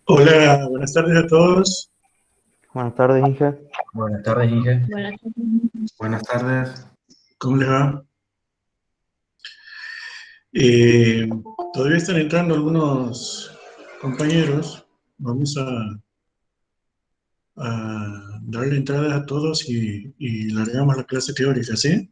Hola, buenas tardes a todos. Buenas tardes, Inge. Buenas tardes, Inge. Buenas tardes. Buenas tardes. ¿Cómo les va? Eh, Todavía están entrando algunos compañeros. Vamos a darle entrada a todos y largamos la clase teórica, ¿sí?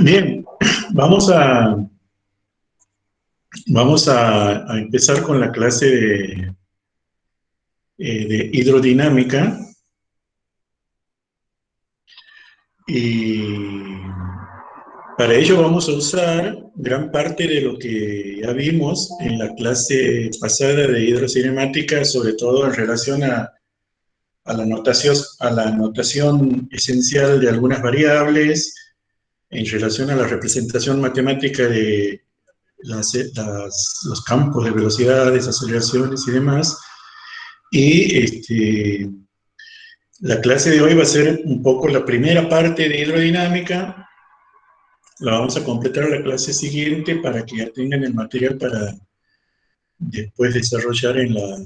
Bien, vamos a empezar con la clase de hidrodinámica. Y para ello vamos a usar gran parte de lo que ya vimos en la clase pasada de hidrocinemática, sobre todo en relación a la notación esencial de algunas variables, en relación a la representación matemática de los campos de velocidades, aceleraciones y demás. Y la clase de hoy va a ser un poco la primera parte de hidrodinámica. La vamos a completar la clase siguiente para que ya tengan el material para después desarrollar en la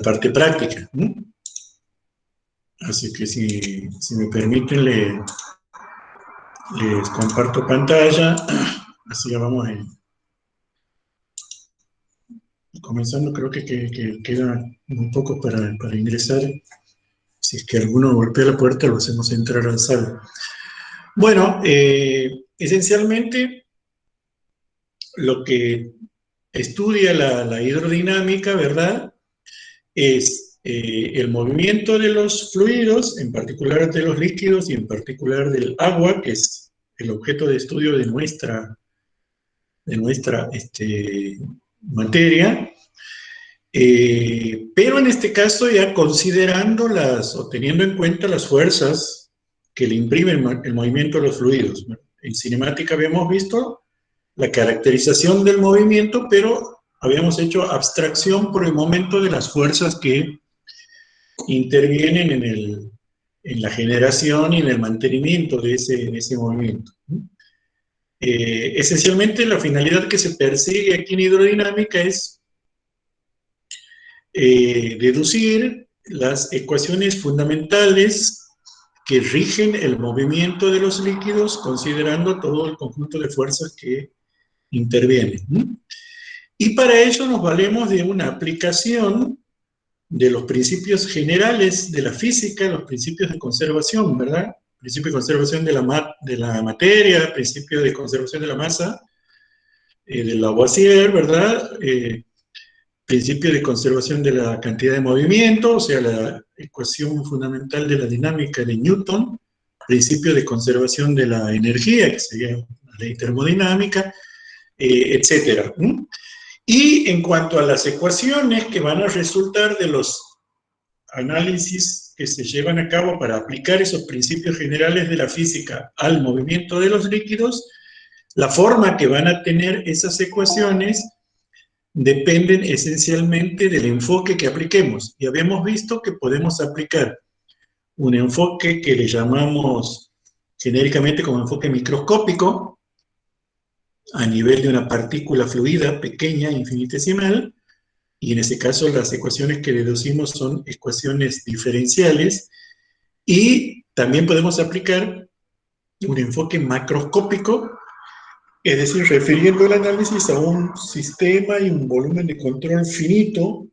parte práctica, ¿no? Así que si me permiten, les comparto pantalla. Así ya vamos comenzando. Creo que queda muy poco para ingresar. Si es que alguno golpea la puerta, lo hacemos entrar a la sala. Bueno, esencialmente lo que estudia la hidrodinámica, ¿verdad? Es el movimiento de los fluidos, en particular de los líquidos y en particular del agua, que es el objeto de estudio de nuestra materia. Pero en este caso ya considerando o teniendo en cuenta las fuerzas que le imprimen el movimiento de los fluidos. En cinemática habíamos visto la caracterización del movimiento, pero habíamos hecho abstracción por el momento de las fuerzas que intervienen en la generación y en el mantenimiento de ese movimiento. Esencialmente la finalidad que se persigue aquí en hidrodinámica es deducir las ecuaciones fundamentales que rigen el movimiento de los líquidos considerando todo el conjunto de fuerzas que intervienen. Y para ello nos valemos de una aplicación de los principios generales de la física, los principios de conservación, ¿verdad? Principio de conservación de la materia, principio de conservación de la masa, de Lavoisier, ¿verdad? Principio de conservación de la cantidad de movimiento, o sea, la ecuación fundamental de la dinámica de Newton, principio de conservación de la energía, que sería la ley termodinámica, etcétera. Y en cuanto a las ecuaciones que van a resultar de los análisis que se llevan a cabo para aplicar esos principios generales de la física al movimiento de los líquidos, la forma que van a tener esas ecuaciones dependen esencialmente del enfoque que apliquemos. Y habíamos visto que podemos aplicar un enfoque que le llamamos genéricamente como enfoque microscópico, a nivel de una partícula fluida pequeña, infinitesimal, y en ese caso las ecuaciones que deducimos son ecuaciones diferenciales, y también podemos aplicar un enfoque macroscópico, es decir, refiriendo el análisis a un sistema y un volumen de control finito,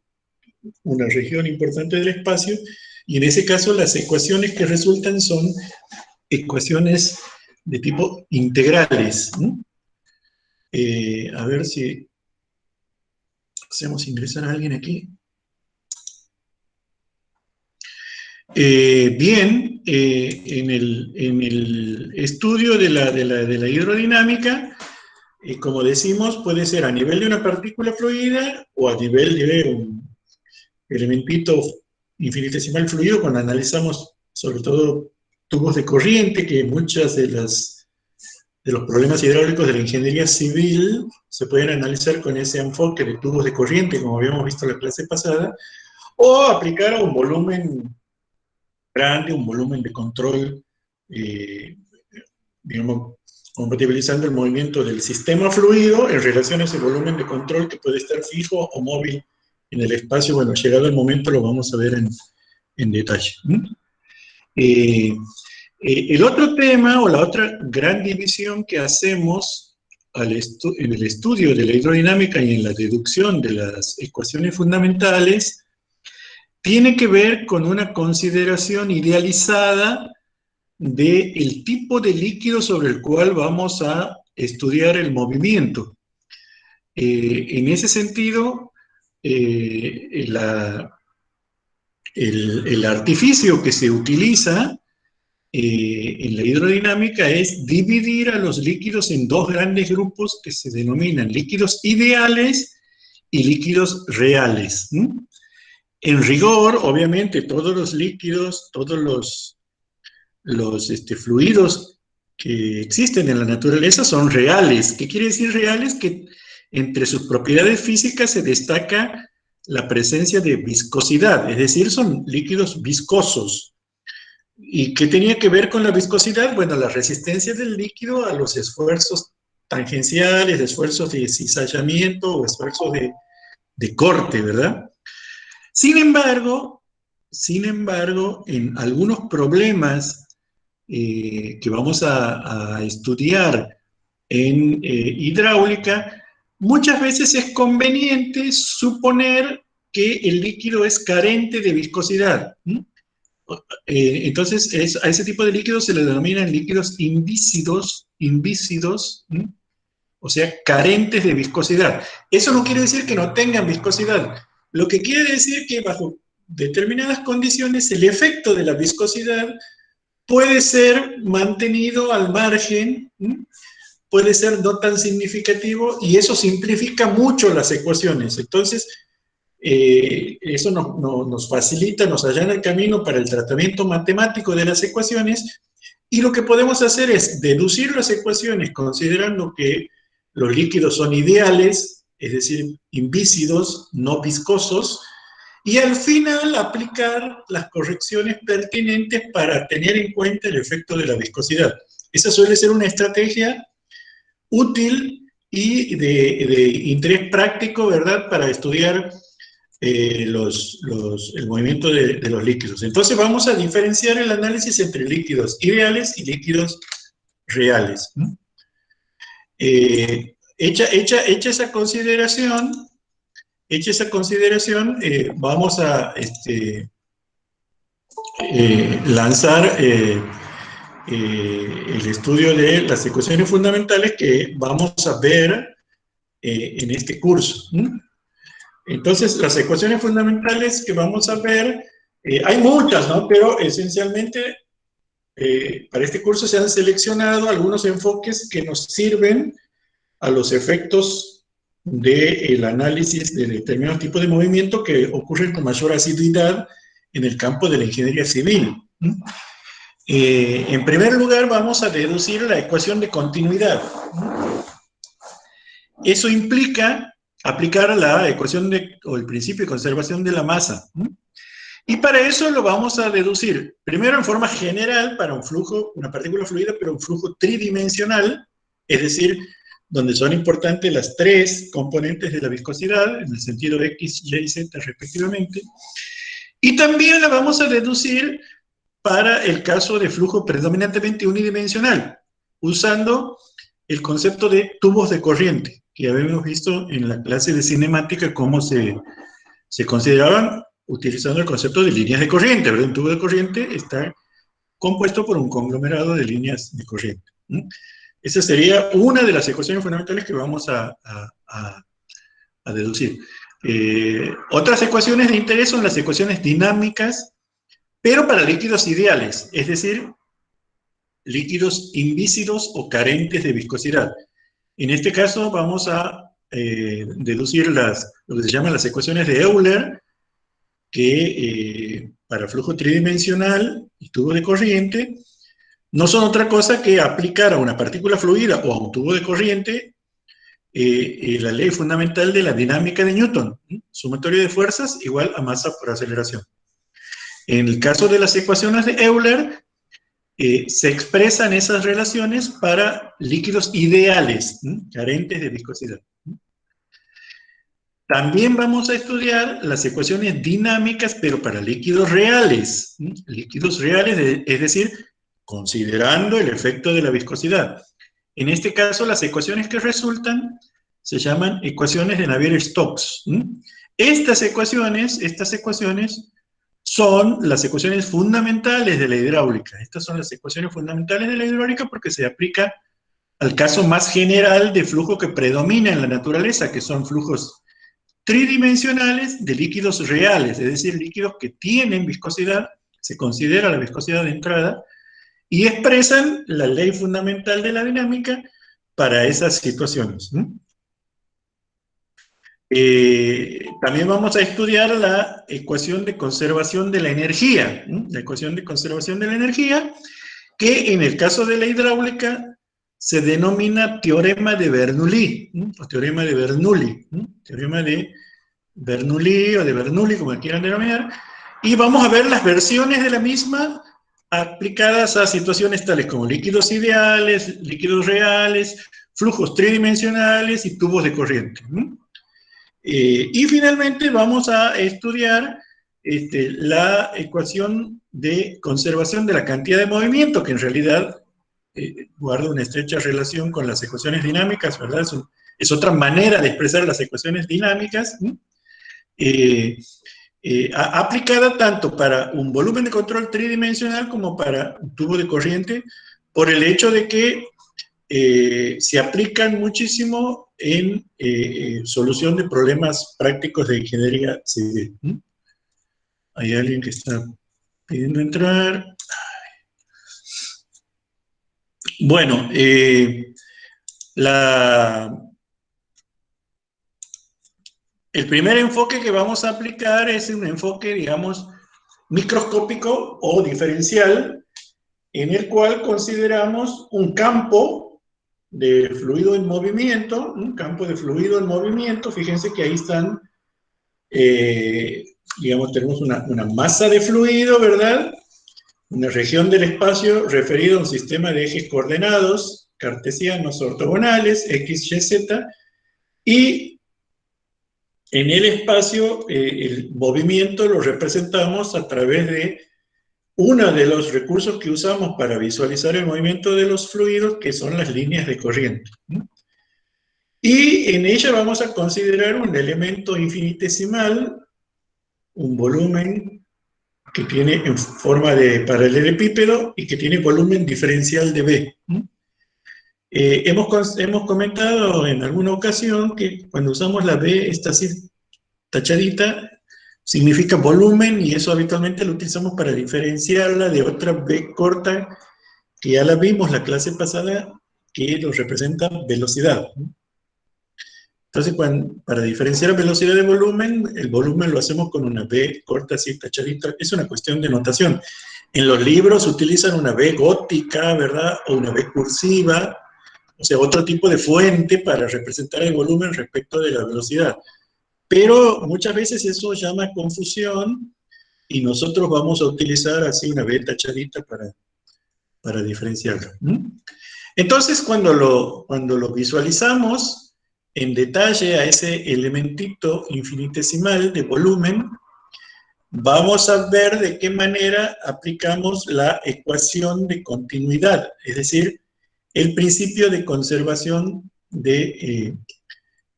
una región importante del espacio, y en ese caso las ecuaciones que resultan son ecuaciones de tipo integrales. A ver si hacemos ingresar a alguien aquí. Bien, en el estudio de la hidrodinámica, como decimos, puede ser a nivel de una partícula fluida o a nivel de un elementito infinitesimal fluido, cuando analizamos sobre todo tubos de corriente, que muchas de los problemas hidráulicos de la ingeniería civil se pueden analizar con ese enfoque de tubos de corriente, como habíamos visto en la clase pasada, o aplicar a un volumen grande, un volumen de control, digamos, compatibilizando el movimiento del sistema fluido en relación a ese volumen de control que puede estar fijo o móvil en el espacio. Bueno, llegado el momento lo vamos a ver en detalle. El otro tema o la otra gran división que hacemos en el estudio de la hidrodinámica y en la deducción de las ecuaciones fundamentales tiene que ver con una consideración idealizada del tipo de líquido sobre el cual vamos a estudiar el movimiento. En ese sentido, el artificio que se utiliza en la hidrodinámica es dividir a los líquidos en dos grandes grupos que se denominan líquidos ideales y líquidos reales. En rigor, obviamente, todos los líquidos, todos los fluidos que existen en la naturaleza son reales. ¿Qué quiere decir reales? Que entre sus propiedades físicas se destaca la presencia de viscosidad, es decir, son líquidos viscosos. ¿Y qué tenía que ver con la viscosidad? Bueno, la resistencia del líquido a los esfuerzos tangenciales, esfuerzos de cizallamiento o esfuerzos de corte, ¿verdad? Sin embargo, en algunos problemas que vamos a estudiar en hidráulica, muchas veces es conveniente suponer que el líquido es carente de viscosidad. Entonces, a ese tipo de líquidos se le denominan líquidos invísidos, o sea, carentes de viscosidad. Eso no quiere decir que no tengan viscosidad. Lo que quiere decir que bajo determinadas condiciones el efecto de la viscosidad puede ser mantenido al margen, puede ser no tan significativo, y eso simplifica mucho las ecuaciones. Entonces, eso nos facilita, nos allana el camino para el tratamiento matemático de las ecuaciones, y lo que podemos hacer es deducir las ecuaciones considerando que los líquidos son ideales, es decir, invísidos, no viscosos, y al final aplicar las correcciones pertinentes para tener en cuenta el efecto de la viscosidad. Esa suele ser una estrategia útil y de interés práctico, ¿verdad?, para estudiar el movimiento de los líquidos. Entonces vamos a diferenciar el análisis entre líquidos ideales y líquidos reales. Hecha esa consideración, vamos a lanzar el estudio de las ecuaciones fundamentales que vamos a ver en este curso. Entonces, las ecuaciones fundamentales que vamos a ver, hay muchas, ¿no? Pero esencialmente para este curso se han seleccionado algunos enfoques que nos sirven a los efectos del análisis de determinados tipos de movimiento que ocurren con mayor asiduidad en el campo de la ingeniería civil. En primer lugar, vamos a deducir la ecuación de continuidad. Eso implica aplicar la ecuación o el principio de conservación de la masa. Y para eso lo vamos a deducir, primero en forma general para un flujo, una partícula fluida, pero un flujo tridimensional, es decir, donde son importantes las tres componentes de la viscosidad, en el sentido X, Y y Z respectivamente. Y también la vamos a deducir para el caso de flujo predominantemente unidimensional, usando el concepto de tubos de corriente, que habíamos visto en la clase de cinemática cómo se consideraban utilizando el concepto de líneas de corriente, ¿verdad? Un tubo de corriente está compuesto por un conglomerado de líneas de corriente. Esa sería una de las ecuaciones fundamentales que vamos a deducir. Otras ecuaciones de interés son las ecuaciones dinámicas, pero para líquidos ideales, es decir, líquidos invícidos o carentes de viscosidad. En este caso vamos a deducir lo que se llaman las ecuaciones de Euler, que para flujo tridimensional y tubo de corriente no son otra cosa que aplicar a una partícula fluida o a un tubo de corriente la ley fundamental de la dinámica de Newton, sumatorio de fuerzas igual a masa por aceleración. En el caso de las ecuaciones de Euler, se expresan esas relaciones para líquidos ideales, carentes de viscosidad. También vamos a estudiar las ecuaciones dinámicas, pero para líquidos reales. Líquidos reales, es decir, considerando el efecto de la viscosidad. En este caso, las ecuaciones que resultan se llaman ecuaciones de Navier-Stokes. Estas ecuaciones son las ecuaciones fundamentales de la hidráulica. Estas son las ecuaciones fundamentales de la hidráulica porque se aplica al caso más general de flujo que predomina en la naturaleza, que son flujos tridimensionales de líquidos reales, es decir, líquidos que tienen viscosidad, se considera la viscosidad de entrada, y expresan la ley fundamental de la dinámica para esas situaciones. También vamos a estudiar la ecuación de conservación de la energía, la ecuación de conservación de la energía, que en el caso de la hidráulica se denomina teorema de Bernoulli, o teorema de Bernoulli, teorema de Bernoulli o de Bernoulli, como quieran denominar, y vamos a ver las versiones de la misma aplicadas a situaciones tales como líquidos ideales, líquidos reales, flujos tridimensionales y tubos de corriente. Y finalmente vamos a estudiar la ecuación de conservación de la cantidad de movimiento, que en realidad guarda una estrecha relación con las ecuaciones dinámicas, ¿verdad? Es otra manera de expresar las ecuaciones dinámicas, aplicada tanto para un volumen de control tridimensional como para un tubo de corriente, por el hecho de que se aplican muchísimo en solución de problemas prácticos de ingeniería civil. Hay alguien que está pidiendo entrar. Bueno, el primer enfoque que vamos a aplicar es un enfoque, digamos, microscópico o diferencial, en el cual consideramos un campo de fluido en movimiento, fíjense que ahí están, digamos, tenemos una masa de fluido, ¿verdad? Una región del espacio referida a un sistema de ejes coordenados, cartesianos ortogonales, x, y, z, y en el espacio el movimiento lo representamos a través de uno de los recursos que usamos para visualizar el movimiento de los fluidos, que son las líneas de corriente. Y en ella vamos a considerar un elemento infinitesimal, un volumen que tiene en forma de paralelepípedo y que tiene volumen diferencial de B. Hemos comentado en alguna ocasión que cuando usamos la B, esta así tachadita, significa volumen, y eso habitualmente lo utilizamos para diferenciarla de otra B corta, que ya la vimos la clase pasada, que nos representa velocidad. Entonces, para diferenciar velocidad de volumen, el volumen lo hacemos con una B corta, así tachadita. Es una cuestión de notación. En los libros utilizan una B gótica, ¿verdad? O una B cursiva, o sea, otro tipo de fuente para representar el volumen respecto de la velocidad. Pero muchas veces eso llama confusión y nosotros vamos a utilizar así una B tachadita para diferenciarlo. Entonces, cuando lo visualizamos en detalle a ese elementito infinitesimal de volumen, vamos a ver de qué manera aplicamos la ecuación de continuidad, es decir, el principio de conservación de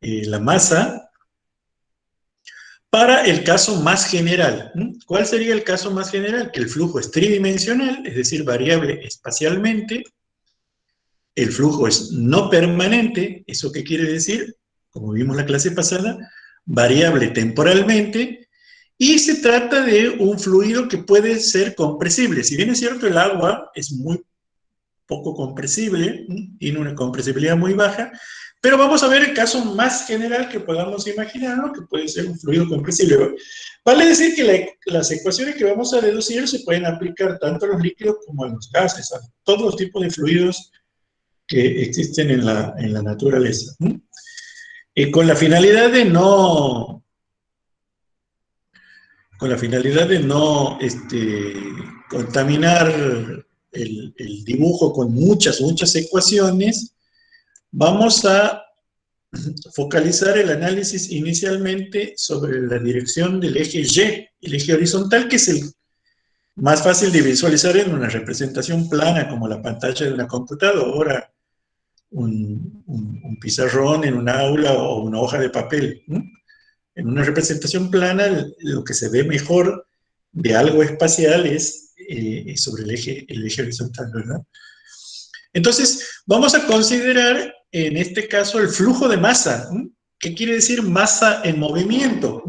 la masa para el caso más general. ¿Cuál sería el caso más general? Que el flujo es tridimensional, es decir, variable espacialmente. El flujo es no permanente. ¿Eso qué quiere decir? Como vimos la clase pasada, variable temporalmente. Y se trata de un fluido que puede ser compresible. Si bien es cierto, el agua es muy poco compresible, tiene una compresibilidad muy baja, pero vamos a ver el caso más general que podamos imaginarnos, que puede ser un fluido compresible. Vale decir que las ecuaciones que vamos a deducir se pueden aplicar tanto a los líquidos como a los gases, a todos los tipos de fluidos que existen en la naturaleza. Con la finalidad de no contaminar el dibujo con muchas ecuaciones, vamos a focalizar el análisis inicialmente sobre la dirección del eje Y, el eje horizontal, que es el más fácil de visualizar en una representación plana como la pantalla de una computadora, un pizarrón en un aula o una hoja de papel. En una representación plana, lo que se ve mejor de algo espacial es sobre el eje horizontal, ¿verdad? Entonces, vamos a considerar en este caso el flujo de masa. ¿Qué quiere decir masa en movimiento?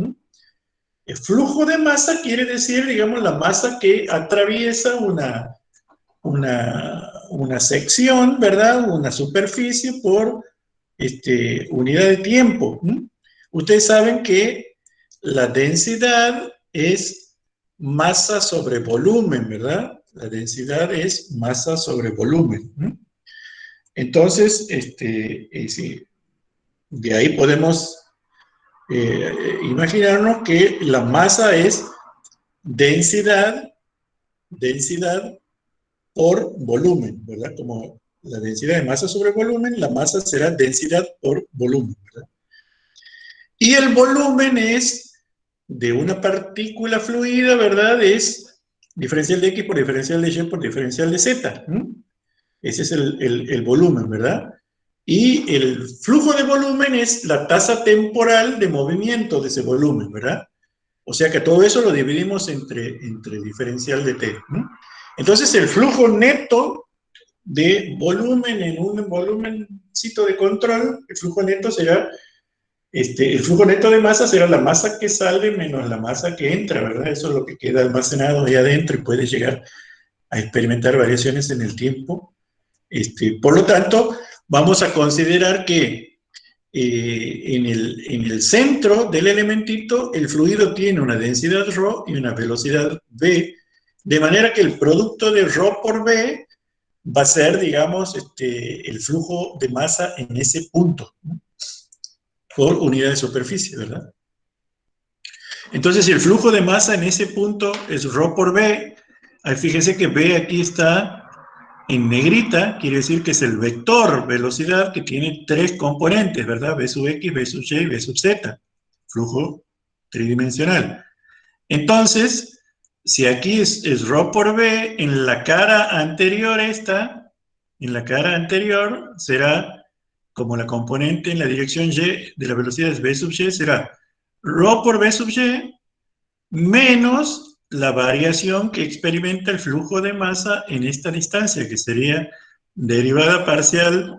El flujo de masa quiere decir, digamos, la masa que atraviesa una sección, ¿verdad? Una superficie por unidad de tiempo. Ustedes saben que la densidad es masa sobre volumen, ¿verdad? La densidad es masa sobre volumen. Entonces, sí, de ahí podemos imaginarnos que la masa es densidad por volumen, ¿verdad? Como la densidad de masa sobre volumen, la masa será densidad por volumen, ¿verdad? Y el volumen es de una partícula fluida, ¿verdad? Es diferencial de X por diferencial de Y por diferencial de Z. Ese es el volumen, ¿verdad? Y el flujo de volumen es la tasa temporal de movimiento de ese volumen, ¿verdad? O sea que todo eso lo dividimos entre diferencial de T. Entonces el flujo neto de volumen en un volumencito de control, el flujo neto será, el flujo neto de masa será la masa que sale menos la masa que entra, ¿verdad? Eso es lo que queda almacenado ahí adentro y puede llegar a experimentar variaciones en el tiempo. Por lo tanto, vamos a considerar que en el centro del elementito el fluido tiene una densidad ρ y una velocidad v, de manera que el producto de ρ por v va a ser, digamos, el flujo de masa en ese punto, ¿no? Por unidad de superficie, ¿verdad? Entonces, si el flujo de masa en ese punto es ρ por v, fíjense que v aquí está en negrita quiere decir que es el vector velocidad que tiene tres componentes, ¿verdad? V sub X, V sub Y y V sub Z. Flujo tridimensional. Entonces, si aquí es ρ por V, en la cara anterior en la cara anterior será como la componente en la dirección Y de la velocidad es V sub Y, será ρ por V sub Y menos la variación que experimenta el flujo de masa en esta distancia, que sería derivada parcial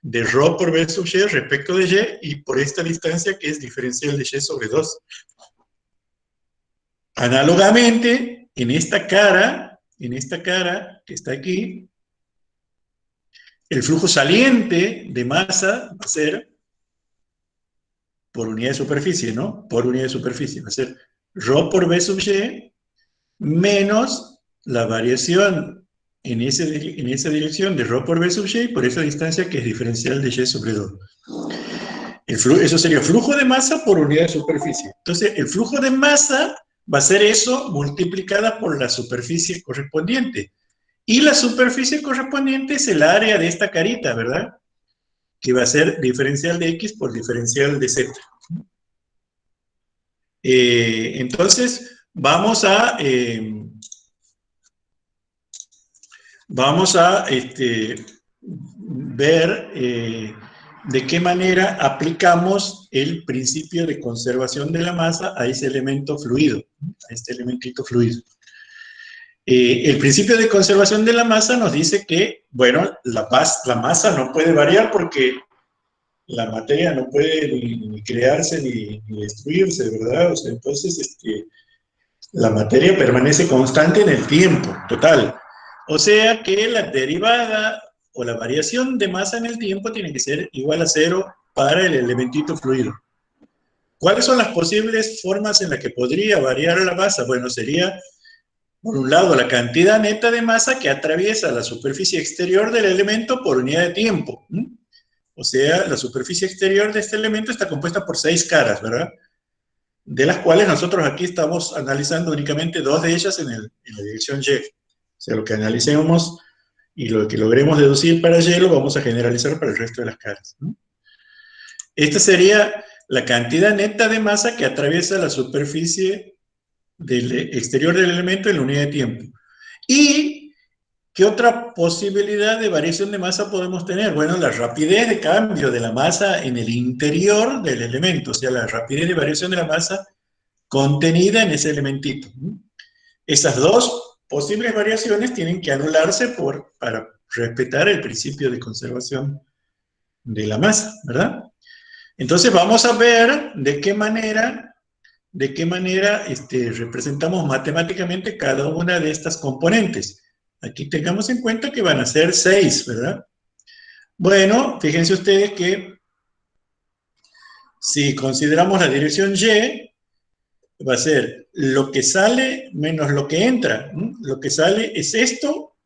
de ρ por V sub Y respecto de Y, y por esta distancia que es diferencial de Y sobre 2. Análogamente, en esta cara que está aquí, el flujo saliente de masa va a ser por unidad de superficie, ¿no? Por unidad de superficie, va a ser ρ por V sub Y menos la variación en esa dirección de ρ por V sub Y por esa distancia que es diferencial de Y sobre 2. Eso sería flujo de masa por unidad de superficie. Entonces, el flujo de masa va a ser eso multiplicada por la superficie correspondiente. Y la superficie correspondiente es el área de esta carita, ¿verdad? Que va a ser diferencial de X por diferencial de Z. Entonces, vamos a ver de qué manera aplicamos el principio de conservación de la masa a ese elemento fluido, a este elementito fluido. El principio de conservación de la masa nos dice que, bueno, la masa no puede variar porque la materia no puede ni crearse ni destruirse, ¿verdad? O sea, entonces, la materia permanece constante en el tiempo, total. O sea que la derivada o la variación de masa en el tiempo tiene que ser igual a 0 para el elementito fluido. ¿Cuáles son las posibles formas en las que podría variar la masa? Bueno, sería, por un lado, la cantidad neta de masa que atraviesa la superficie exterior del elemento por unidad de tiempo. O sea, la superficie exterior de este elemento está compuesta por 6 caras, ¿verdad? De las cuales nosotros aquí estamos analizando únicamente 2 de ellas en la dirección Y. O sea, lo que analicemos y lo que logremos deducir para Y lo vamos a generalizar para el resto de las caras, ¿no? Esta sería la cantidad neta de masa que atraviesa la superficie del exterior del elemento en la unidad de tiempo. ¿Y qué otra posibilidad de variación de masa podemos tener? Bueno, la rapidez de cambio de la masa en el interior del elemento, o sea, la rapidez de variación de la masa contenida en ese elementito. Esas dos posibles variaciones tienen que anularse para respetar el principio de conservación de la masa, ¿verdad? Entonces vamos a ver de qué manera representamos matemáticamente cada una de estas componentes. Aquí tengamos en cuenta que van a ser 6, ¿verdad? Bueno, fíjense ustedes que si consideramos la dirección Y, va a ser lo que sale menos lo que entra. Lo que sale es esto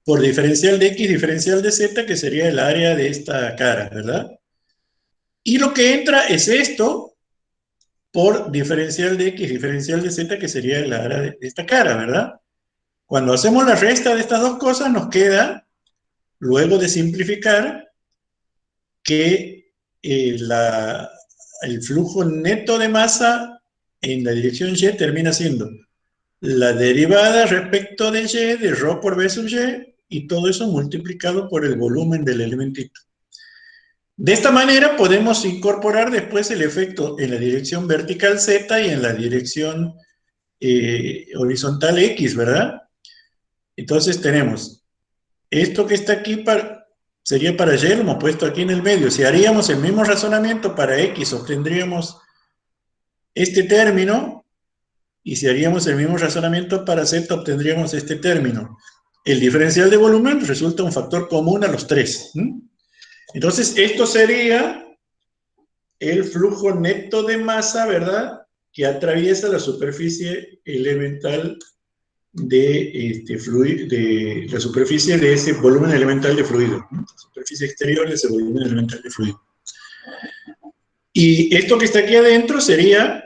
por diferencial de X, diferencial de Z, que sería el área de esta cara, ¿verdad? Y lo que entra es esto por diferencial de X, diferencial de Z, que sería el área de esta cara, ¿verdad? Cuando hacemos la resta de estas dos cosas, nos queda, luego de simplificar, que el flujo neto de masa en la dirección Y termina siendo la derivada respecto de Y de ρ por V sub Y, y todo eso multiplicado por el volumen del elementito. De esta manera podemos incorporar después el efecto en la dirección vertical Z y en la dirección horizontal X, ¿verdad? Entonces tenemos esto que está aquí sería para Y, lo hemos puesto aquí en el medio. Si haríamos el mismo razonamiento para X, obtendríamos este término, y si haríamos el mismo razonamiento para Z, obtendríamos este término. El diferencial de volumen resulta un factor común a los 3. Entonces, esto sería el flujo neto de masa, ¿verdad?, que atraviesa la superficie elemental de la superficie de ese volumen elemental de fluido, ¿no? La superficie exterior de ese volumen elemental de fluido. Y esto que está aquí adentro sería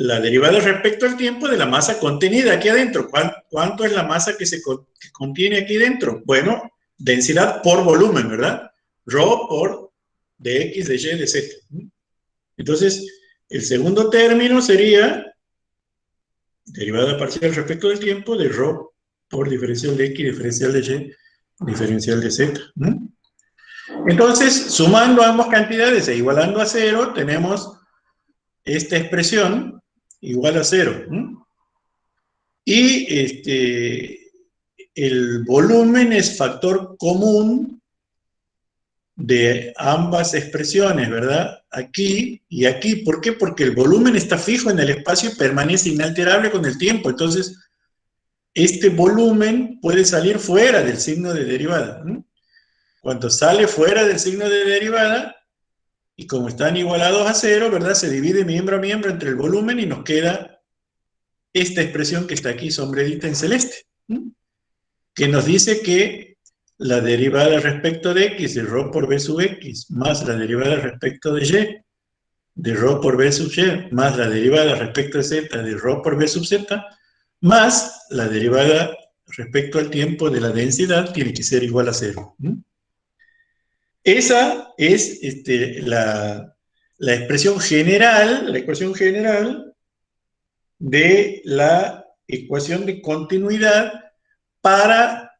la derivada respecto al tiempo de la masa contenida aquí adentro. ¿Cuánto es la masa que que contiene aquí dentro? Bueno, densidad por volumen, ¿verdad? Rho por dx, de y, de z. Entonces, el segundo término sería derivada parcial respecto del tiempo de Rho por diferencial de x, diferencial de y, diferencial de z. Entonces, sumando ambas cantidades e igualando a cero, tenemos esta expresión igual a cero. Y el volumen es factor común de ambas expresiones, ¿verdad? Aquí y aquí. ¿Por qué? Porque el volumen está fijo en el espacio y permanece inalterable con el tiempo. Entonces, este volumen puede salir fuera del signo de derivada. Cuando sale fuera del signo de derivada, y como están igualados a cero, ¿verdad? Se divide miembro a miembro entre el volumen y nos queda esta expresión que está aquí sombreadita en celeste, que nos dice que la derivada respecto de x de Rho por b sub x más la derivada respecto de y de Rho por b sub y más la derivada respecto de z de Rho por b sub z más la derivada respecto al tiempo de la densidad tiene que ser igual a cero. Esa es la expresión general, la ecuación general de la ecuación de continuidad para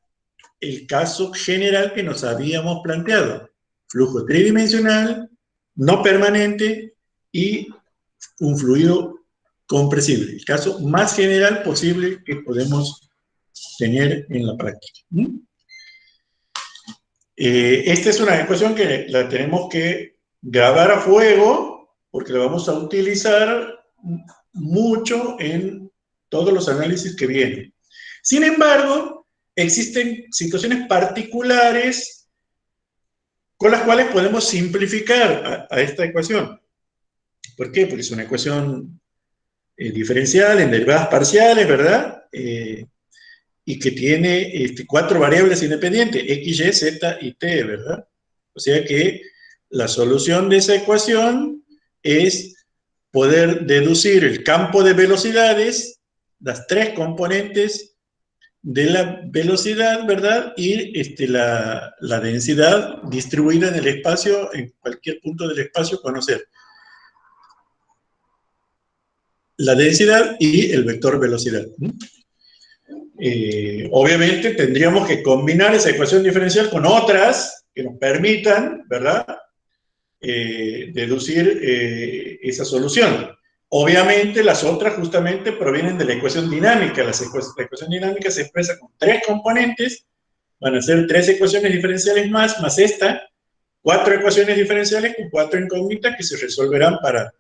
el caso general que nos habíamos planteado. Flujo tridimensional, no permanente y un fluido compresible. El caso más general posible que podemos tener en la práctica. Esta es una ecuación que la tenemos que grabar a fuego porque la vamos a utilizar mucho en todos los análisis que vienen. Sin embargo, existen situaciones particulares con las cuales podemos simplificar a esta ecuación. ¿Por qué? Porque es una ecuación diferencial en derivadas parciales, ¿verdad? Y que tiene 4 variables independientes, x, y, z y t, ¿verdad? O sea que la solución de esa ecuación es poder deducir el campo de velocidades, las 3 componentes de la velocidad, ¿verdad? Y la densidad distribuida en el espacio, en cualquier punto del espacio, conocer la densidad y el vector velocidad. Obviamente tendríamos que combinar esa ecuación diferencial con otras que nos permitan, ¿verdad?, deducir esa solución. Obviamente las otras justamente provienen de la ecuación dinámica. La ecuación dinámica se expresa con 3 componentes, van a ser 3 ecuaciones diferenciales más esta, 4 ecuaciones diferenciales con 4 incógnitas que se resolverán para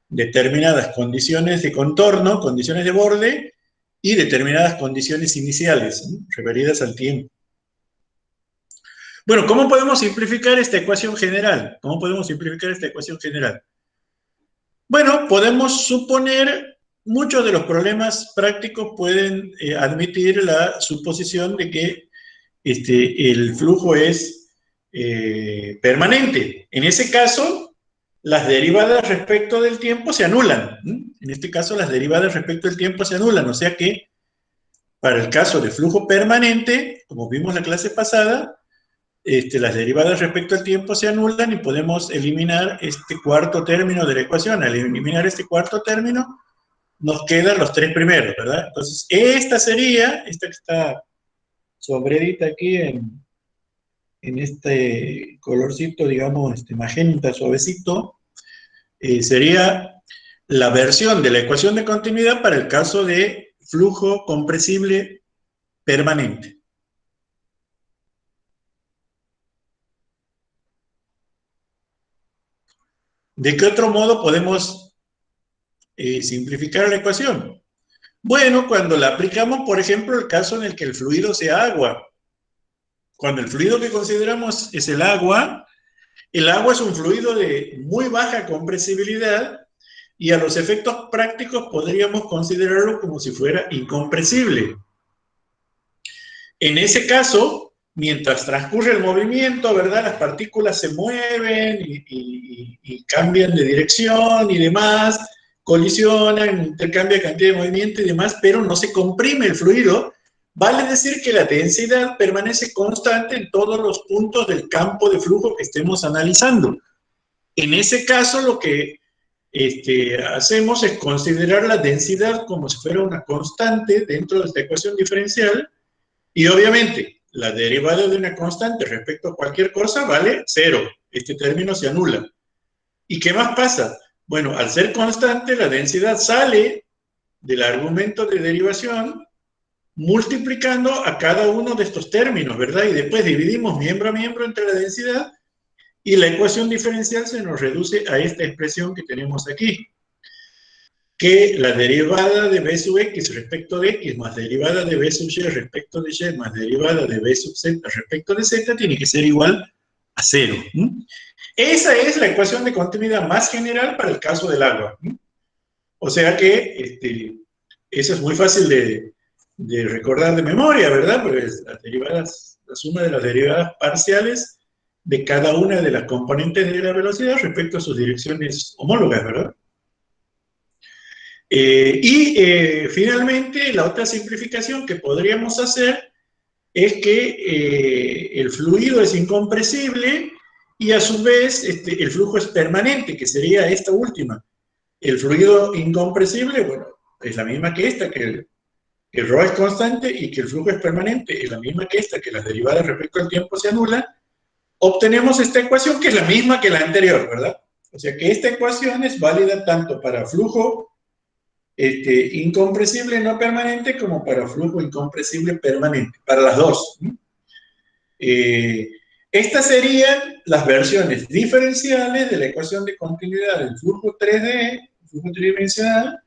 determinadas condiciones de contorno, condiciones de borde, y determinadas condiciones iniciales, referidas al tiempo. Bueno, ¿cómo podemos simplificar esta ecuación general? ¿Cómo podemos simplificar esta ecuación general? Bueno, podemos suponer, muchos de los problemas prácticos pueden admitir la suposición de que el flujo es permanente. En ese caso, las derivadas respecto del tiempo se anulan. En este caso, las derivadas respecto del tiempo se anulan. O sea que, para el caso de flujo permanente, como vimos en la clase pasada, las derivadas respecto al tiempo se anulan y podemos eliminar este cuarto término de la ecuación. Al eliminar este cuarto término, nos quedan los 3 primeros, ¿verdad? Entonces, esta que está sombreadita aquí en este colorcito, digamos, magenta suavecito, sería la versión de la ecuación de continuidad para el caso de flujo compresible permanente. ¿De qué otro modo podemos simplificar la ecuación? Bueno, cuando la aplicamos, por ejemplo, el caso en el que el fluido sea agua. Cuando el fluido que consideramos es el agua es un fluido de muy baja compresibilidad y a los efectos prácticos podríamos considerarlo como si fuera incompresible. En ese caso, mientras transcurre el movimiento, ¿verdad?, las partículas se mueven y cambian de dirección y demás, colisionan, intercambia cantidad de movimiento y demás, pero no se comprime el fluido, vale decir que la densidad permanece constante en todos los puntos del campo de flujo que estemos analizando. En ese caso, lo que hacemos es considerar la densidad como si fuera una constante dentro de esta ecuación diferencial, y obviamente la derivada de una constante respecto a cualquier cosa vale 0. Este término se anula. ¿Y qué más pasa? Bueno, al ser constante, la densidad sale del argumento de derivación multiplicando a cada uno de estos términos, ¿verdad? Y después dividimos miembro a miembro entre la densidad y la ecuación diferencial se nos reduce a esta expresión que tenemos aquí, que la derivada de b sub x respecto de x más derivada de b sub y respecto de y más derivada de b sub z respecto de z tiene que ser igual a 0. Esa es la ecuación de continuidad más general para el caso del agua. O sea que eso es muy fácil de recordar de memoria, ¿verdad? Porque las derivadas, la suma de las derivadas parciales de cada una de las componentes de la velocidad respecto a sus direcciones homólogas, ¿verdad? Finalmente, la otra simplificación que podríamos hacer es que el fluido es incompresible y a su vez el flujo es permanente, que sería esta última. El fluido incompresible, bueno, es la misma que esta, que el ρ es constante y que el flujo es permanente, es la misma que esta, que las derivadas respecto al tiempo se anulan. Obtenemos esta ecuación que es la misma que la anterior, ¿verdad? O sea que esta ecuación es válida tanto para flujo incompresible no permanente como para flujo incompresible permanente, para las dos. Estas serían las versiones diferenciales de la ecuación de continuidad del flujo 3D, flujo tridimensional,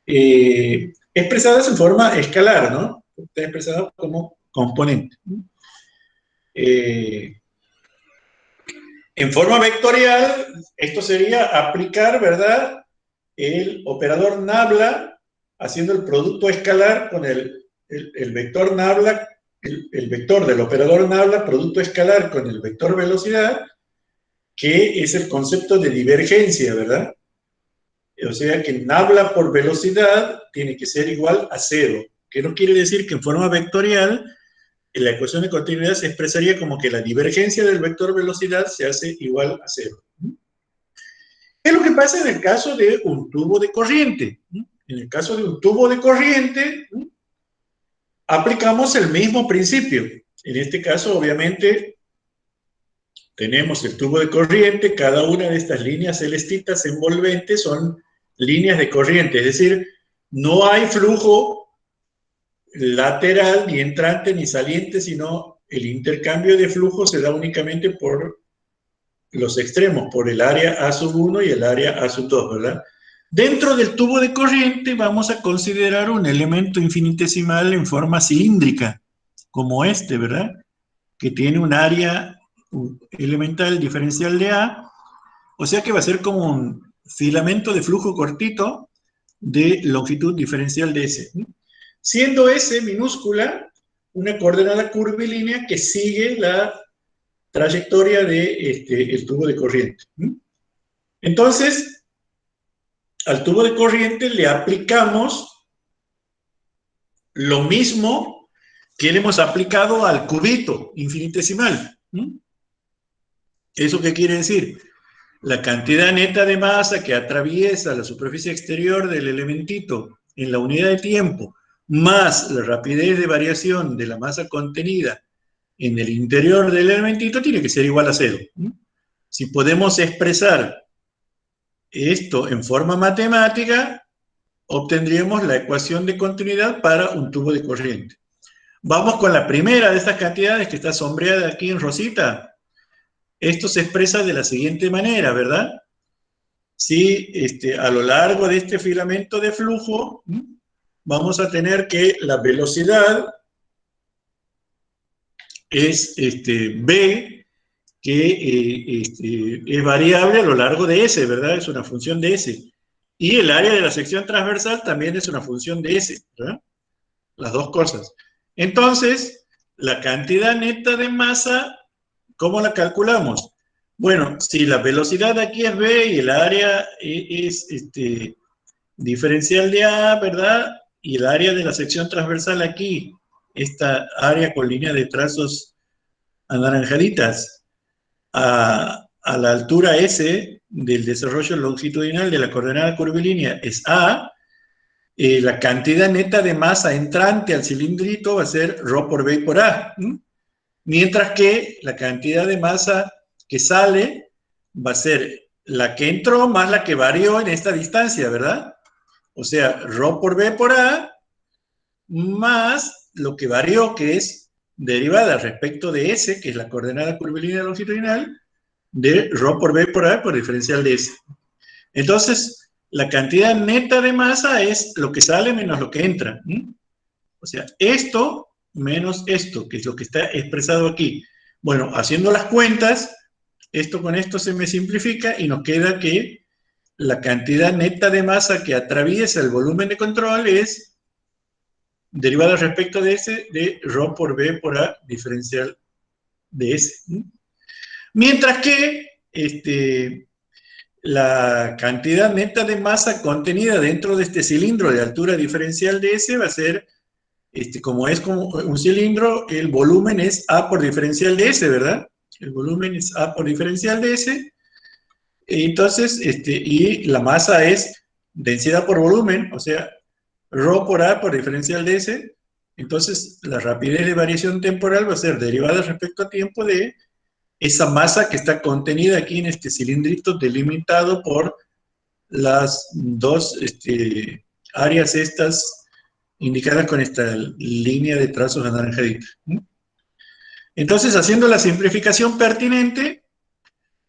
expresadas en forma escalar, ¿no? Está expresado como componente. En forma vectorial, esto sería aplicar, ¿verdad?, el operador nabla haciendo el producto escalar con el vector nabla, el vector del operador nabla, producto escalar con el vector velocidad, que es el concepto de divergencia, ¿verdad? O sea que nabla por velocidad tiene que ser igual a 0, que no quiere decir que en forma vectorial la ecuación de continuidad se expresaría como que la divergencia del vector velocidad se hace igual a 0. ¿Qué es lo que pasa en el caso de un tubo de corriente? En el caso de un tubo de corriente, aplicamos el mismo principio. En este caso, obviamente, tenemos el tubo de corriente, cada una de estas líneas celestitas envolventes son líneas de corriente, es decir, no hay flujo lateral, ni entrante, ni saliente, sino el intercambio de flujo se da únicamente por los extremos, por el área A sub 1 y el área A sub 2, ¿verdad? Dentro del tubo de corriente vamos a considerar un elemento infinitesimal en forma cilíndrica, como este, ¿verdad? Que tiene un área elemental diferencial de A, o sea que va a ser como un filamento de flujo cortito de longitud diferencial de S. Siendo S minúscula una coordenada curvilínea que sigue la trayectoria de el tubo de corriente. Entonces, al tubo de corriente le aplicamos lo mismo que le hemos aplicado al cubito infinitesimal. ¿Eso qué quiere decir? La cantidad neta de masa que atraviesa la superficie exterior del elementito en la unidad de tiempo, más la rapidez de variación de la masa contenida en el interior del elementito, tiene que ser igual a 0. Si podemos expresar esto en forma matemática, obtendríamos la ecuación de continuidad para un tubo de corriente. Vamos con la primera de estas cantidades que está sombreada aquí en rosita. Esto se expresa de la siguiente manera, ¿verdad? Si a lo largo de este filamento de flujo vamos a tener que la velocidad es B, que es variable a lo largo de S, ¿verdad? Es una función de S. Y el área de la sección transversal también es una función de S, ¿verdad? Las dos cosas. Entonces, la cantidad neta de masa, ¿cómo la calculamos? Bueno, si la velocidad aquí es B y el área es diferencial de A, ¿verdad? Y el área de la sección transversal aquí, esta área con línea de trazos anaranjaditas, a la altura S del desarrollo longitudinal de la coordenada curvilínea es A, la cantidad neta de masa entrante al cilindrito va a ser ρ por B por A, mientras que la cantidad de masa que sale va a ser la que entró más la que varió en esta distancia, ¿verdad? O sea, ρ por B por A más lo que varió, que es derivada respecto de S, que es la coordenada curvilínea longitudinal, de ρ por B por A por diferencial de S. Entonces, la cantidad neta de masa es lo que sale menos lo que entra. O sea, esto menos esto, que es lo que está expresado aquí. Bueno, haciendo las cuentas, esto con esto se me simplifica y nos queda que la cantidad neta de masa que atraviesa el volumen de control es derivada respecto de S de ρ por B por A diferencial de S. Mientras que la cantidad neta de masa contenida dentro de este cilindro de altura diferencial de S va a ser, como es como un cilindro, el volumen es A por diferencial de S, ¿verdad? El volumen es A por diferencial de S. Entonces, y la masa es densidad por volumen, o sea, ρ por A por diferencial de S. Entonces, la rapidez de variación temporal va a ser derivada respecto a tiempo de esa masa que está contenida aquí en este cilindrito delimitado por las dos áreas estas indicadas con esta línea de trazos anaranjadita. Entonces, haciendo la simplificación pertinente,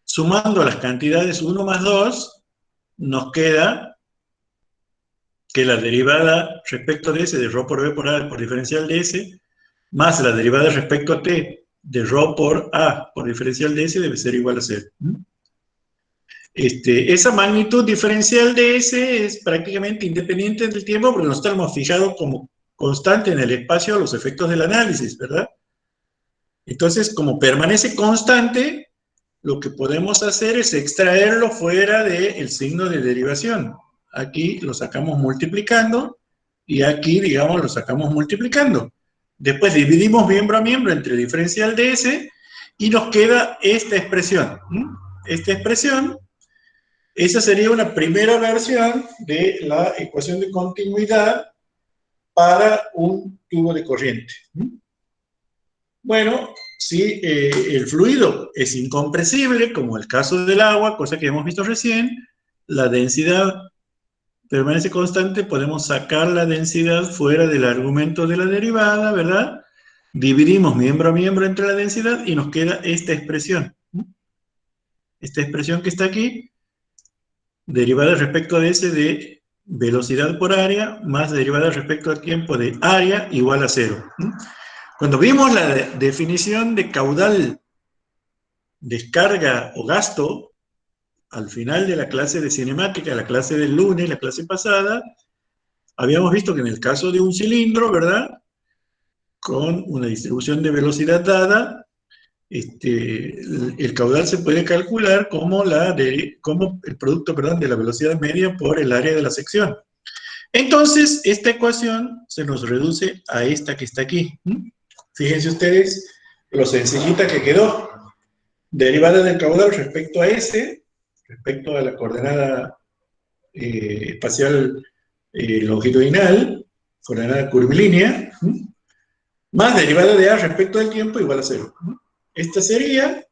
sumando las cantidades 1 más 2, nos queda que la derivada respecto de S de ρ por B por A por diferencial de S, más la derivada respecto a T de ρ por A por diferencial de S debe ser igual a 0. Esa magnitud diferencial de S es prácticamente independiente del tiempo porque nos estamos fijados como constante en el espacio a los efectos del análisis, ¿verdad? Entonces, como permanece constante, lo que podemos hacer es extraerlo fuera del signo de derivación. Aquí lo sacamos multiplicando y aquí, digamos, lo sacamos multiplicando. Después dividimos miembro a miembro entre diferencial de S y nos queda esta expresión. Esta expresión, esa sería una primera versión de la ecuación de continuidad para un tubo de corriente. Bueno, si el fluido es incompresible, como el caso del agua, cosa que hemos visto recién, la densidad permanece constante, podemos sacar la densidad fuera del argumento de la derivada, ¿verdad? Dividimos miembro a miembro entre la densidad y nos queda esta expresión. Esta expresión que está aquí, derivada respecto a S de velocidad por área, más derivada respecto al tiempo de área igual a 0. Cuando vimos la definición de caudal, descarga o gasto, al final de la clase de cinemática, la clase del lunes, la clase pasada, habíamos visto que en el caso de un cilindro, ¿verdad? Con una distribución de velocidad dada, el caudal se puede calcular como, como el producto, perdón, de la velocidad media por el área de la sección. Entonces, esta ecuación se nos reduce a esta que está aquí. Fíjense ustedes lo sencillita que quedó. Derivada del caudal respecto a S, respecto a la coordenada espacial longitudinal, coordenada curvilínea, más derivada de A respecto al tiempo igual a 0. Esta sería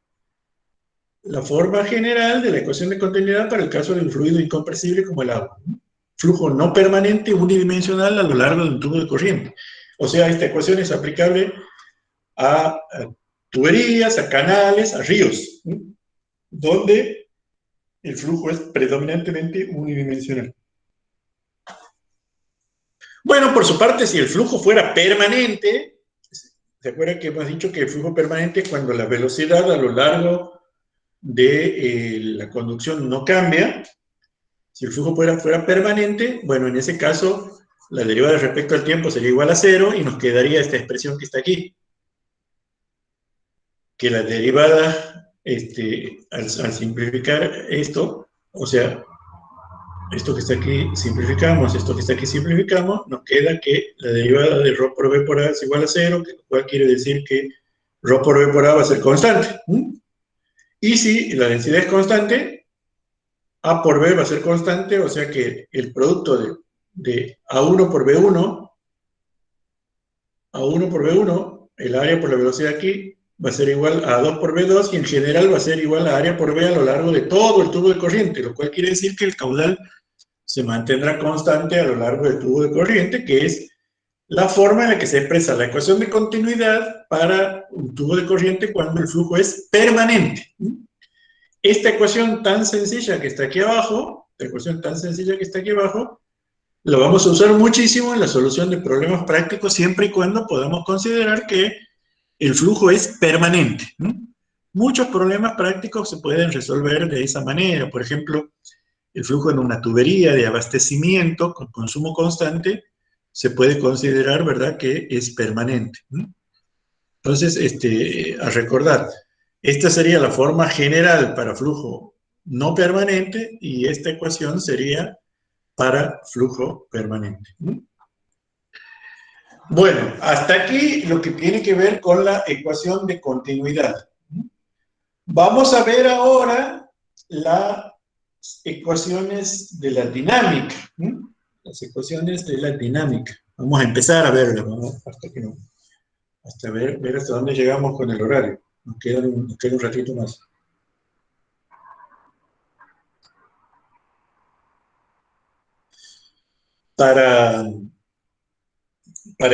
la forma general de la ecuación de continuidad para el caso de un fluido incompresible como el agua. Flujo no permanente unidimensional a lo largo de un tubo de corriente. O sea, esta ecuación es aplicable a tuberías, a canales, a ríos, donde el flujo es predominantemente unidimensional. Bueno, por su parte, si el flujo fuera permanente, ¿se acuerdan que hemos dicho que el flujo permanente es cuando la velocidad a lo largo de la conducción no cambia? Si el flujo fuera permanente, bueno, en ese caso, la derivada respecto al tiempo sería igual a 0 y nos quedaría esta expresión que está aquí. Que la derivada, al simplificar esto, o sea, esto que está aquí simplificamos, esto que está aquí simplificamos, nos queda que la derivada de ρ por b por a es igual a 0, lo cual quiere decir que ρ por b por a va a ser constante. Y si la densidad es constante, a por b va a ser constante, o sea que el producto de A1 por B1, A1 por B1, el área por la velocidad aquí, va a ser igual a A2 por B2 y en general va a ser igual a área por B a lo largo de todo el tubo de corriente, lo cual quiere decir que el caudal se mantendrá constante a lo largo del tubo de corriente, que es la forma en la que se expresa la ecuación de continuidad para un tubo de corriente cuando el flujo es permanente. Esta ecuación tan sencilla que está aquí abajo, la vamos a usar muchísimo en la solución de problemas prácticos siempre y cuando podamos considerar que el flujo es permanente. Muchos problemas prácticos se pueden resolver de esa manera. Por ejemplo, el flujo en una tubería de abastecimiento con consumo constante se puede considerar, ¿verdad?, que es permanente. Entonces, a recordar, esta sería la forma general para flujo no permanente y esta ecuación sería para flujo permanente. Bueno, hasta aquí lo que tiene que ver con la ecuación de continuidad. Vamos a ver ahora las ecuaciones de la dinámica. Las ecuaciones de la dinámica. Vamos a empezar a verlas, hasta ver hasta dónde llegamos con el horario. Nos queda un ratito más. Para